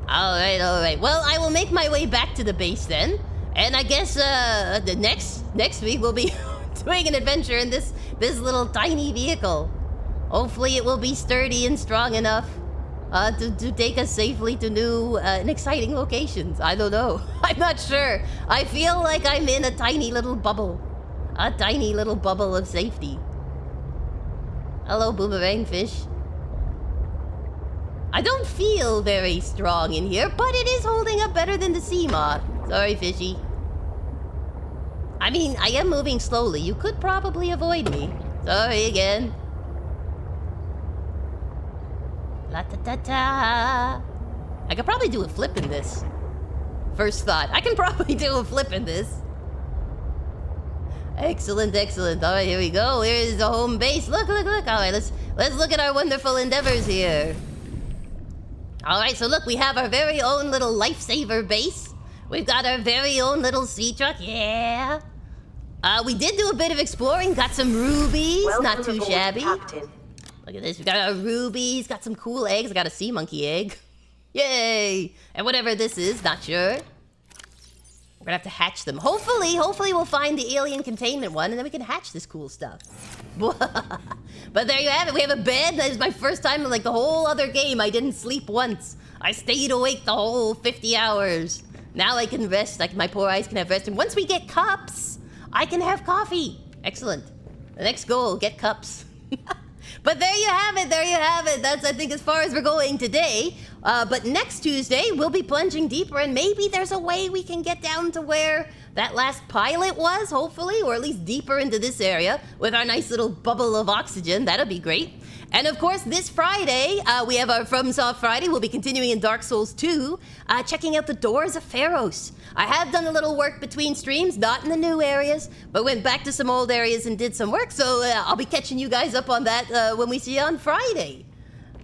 Alright. Well, I will make my way back to the base then. And I guess the next week we'll be doing an adventure in this little tiny vehicle. Hopefully it will be sturdy and strong enough to take us safely to new and exciting locations. I don't know. I'm not sure. I feel like I'm in a tiny little bubble. A tiny little bubble of safety. Hello, boomerang fish. I don't feel very strong in here, but it is holding up better than the sea moth. Sorry, fishy. I mean, I am moving slowly. You could probably avoid me. Sorry again. La-ta-ta-ta. I could probably do a flip in this. First thought. I can probably do a flip in this. Excellent. All right, here we go. Here is the home base. Look. All right, let's look at our wonderful endeavors here. All right, so look, we have our very own little lifesaver base. We've got our very own little sea truck. Yeah. We did do a bit of exploring. Got some rubies. Not too shabby. Captain. Look at this. We got our rubies. Got some cool eggs. I got a sea monkey egg. Yay! And whatever this is, not sure. We're gonna have to hatch them. Hopefully we'll find the alien containment one, and then we can hatch this cool stuff. But there you have it. We have a bed. That is my first time in like the whole other game. I didn't sleep once. I stayed awake the whole 50 hours. Now I can rest. Like my poor eyes can have rest. And once we get cups, I can have coffee. Excellent. The next goal, get cups. But there you have it. That's, I think, as far as we're going today. But next Tuesday, we'll be plunging deeper, and maybe there's a way we can get down to where that last pilot was, hopefully, or at least deeper into this area with our nice little bubble of oxygen. That'll be great. And of course, this Friday, we have our FromSoft Friday. We'll be continuing in Dark Souls 2, checking out the Doors of Pharos. I have done a little work between streams, not in the new areas, but went back to some old areas and did some work. So I'll be catching you guys up on that when we see you on Friday.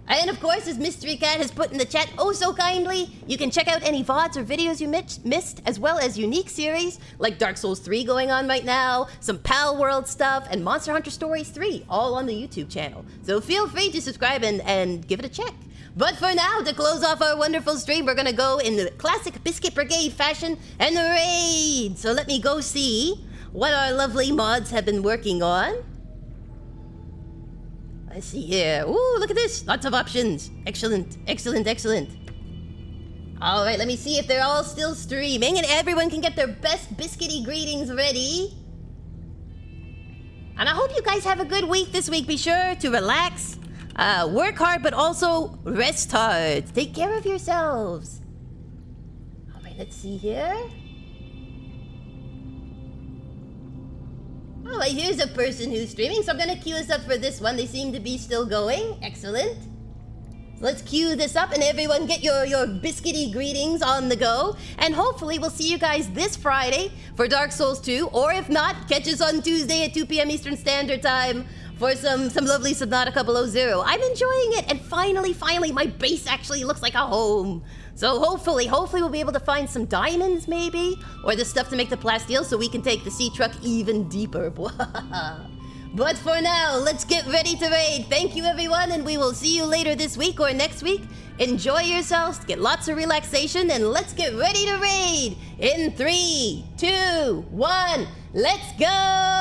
And of course, as Mystery Cat has put in the chat oh so kindly, you can check out any VODs or videos you missed, as well as unique series like Dark Souls 3 going on right now, some Pal World stuff, and Monster Hunter Stories 3, all on the YouTube channel. So feel free to subscribe and give it a check. But for now, to close off our wonderful stream, we're gonna go in the classic Biscuit Brigade fashion and raid. So let me go see what our lovely mods have been working on. Let's see here. Ooh, look at this. Lots of options. Excellent, excellent, excellent. All right, let me see if they're all still streaming and everyone can get their best biscuity greetings ready. And I hope you guys have a good week this week. Be sure to relax, work hard, but also rest hard. Take care of yourselves. All right, let's see here. Oh, here's a person who's streaming, so I'm gonna queue us up for this one. They seem to be still going. Excellent. So let's queue this up and everyone get your biscuity greetings on the go. And hopefully we'll see you guys this Friday for Dark Souls 2. Or if not, catch us on Tuesday at 2 p.m. Eastern Standard Time for some lovely Subnautica Below Zero. I'm enjoying it, and finally, my base actually looks like a home. So hopefully we'll be able to find some diamonds maybe, or the stuff to make the plasteel so we can take the sea truck even deeper. But for now, let's get ready to raid. Thank you everyone, and we will see you later this week or next week. Enjoy yourselves, get lots of relaxation, and let's get ready to raid in 3, 2, 1, let's go!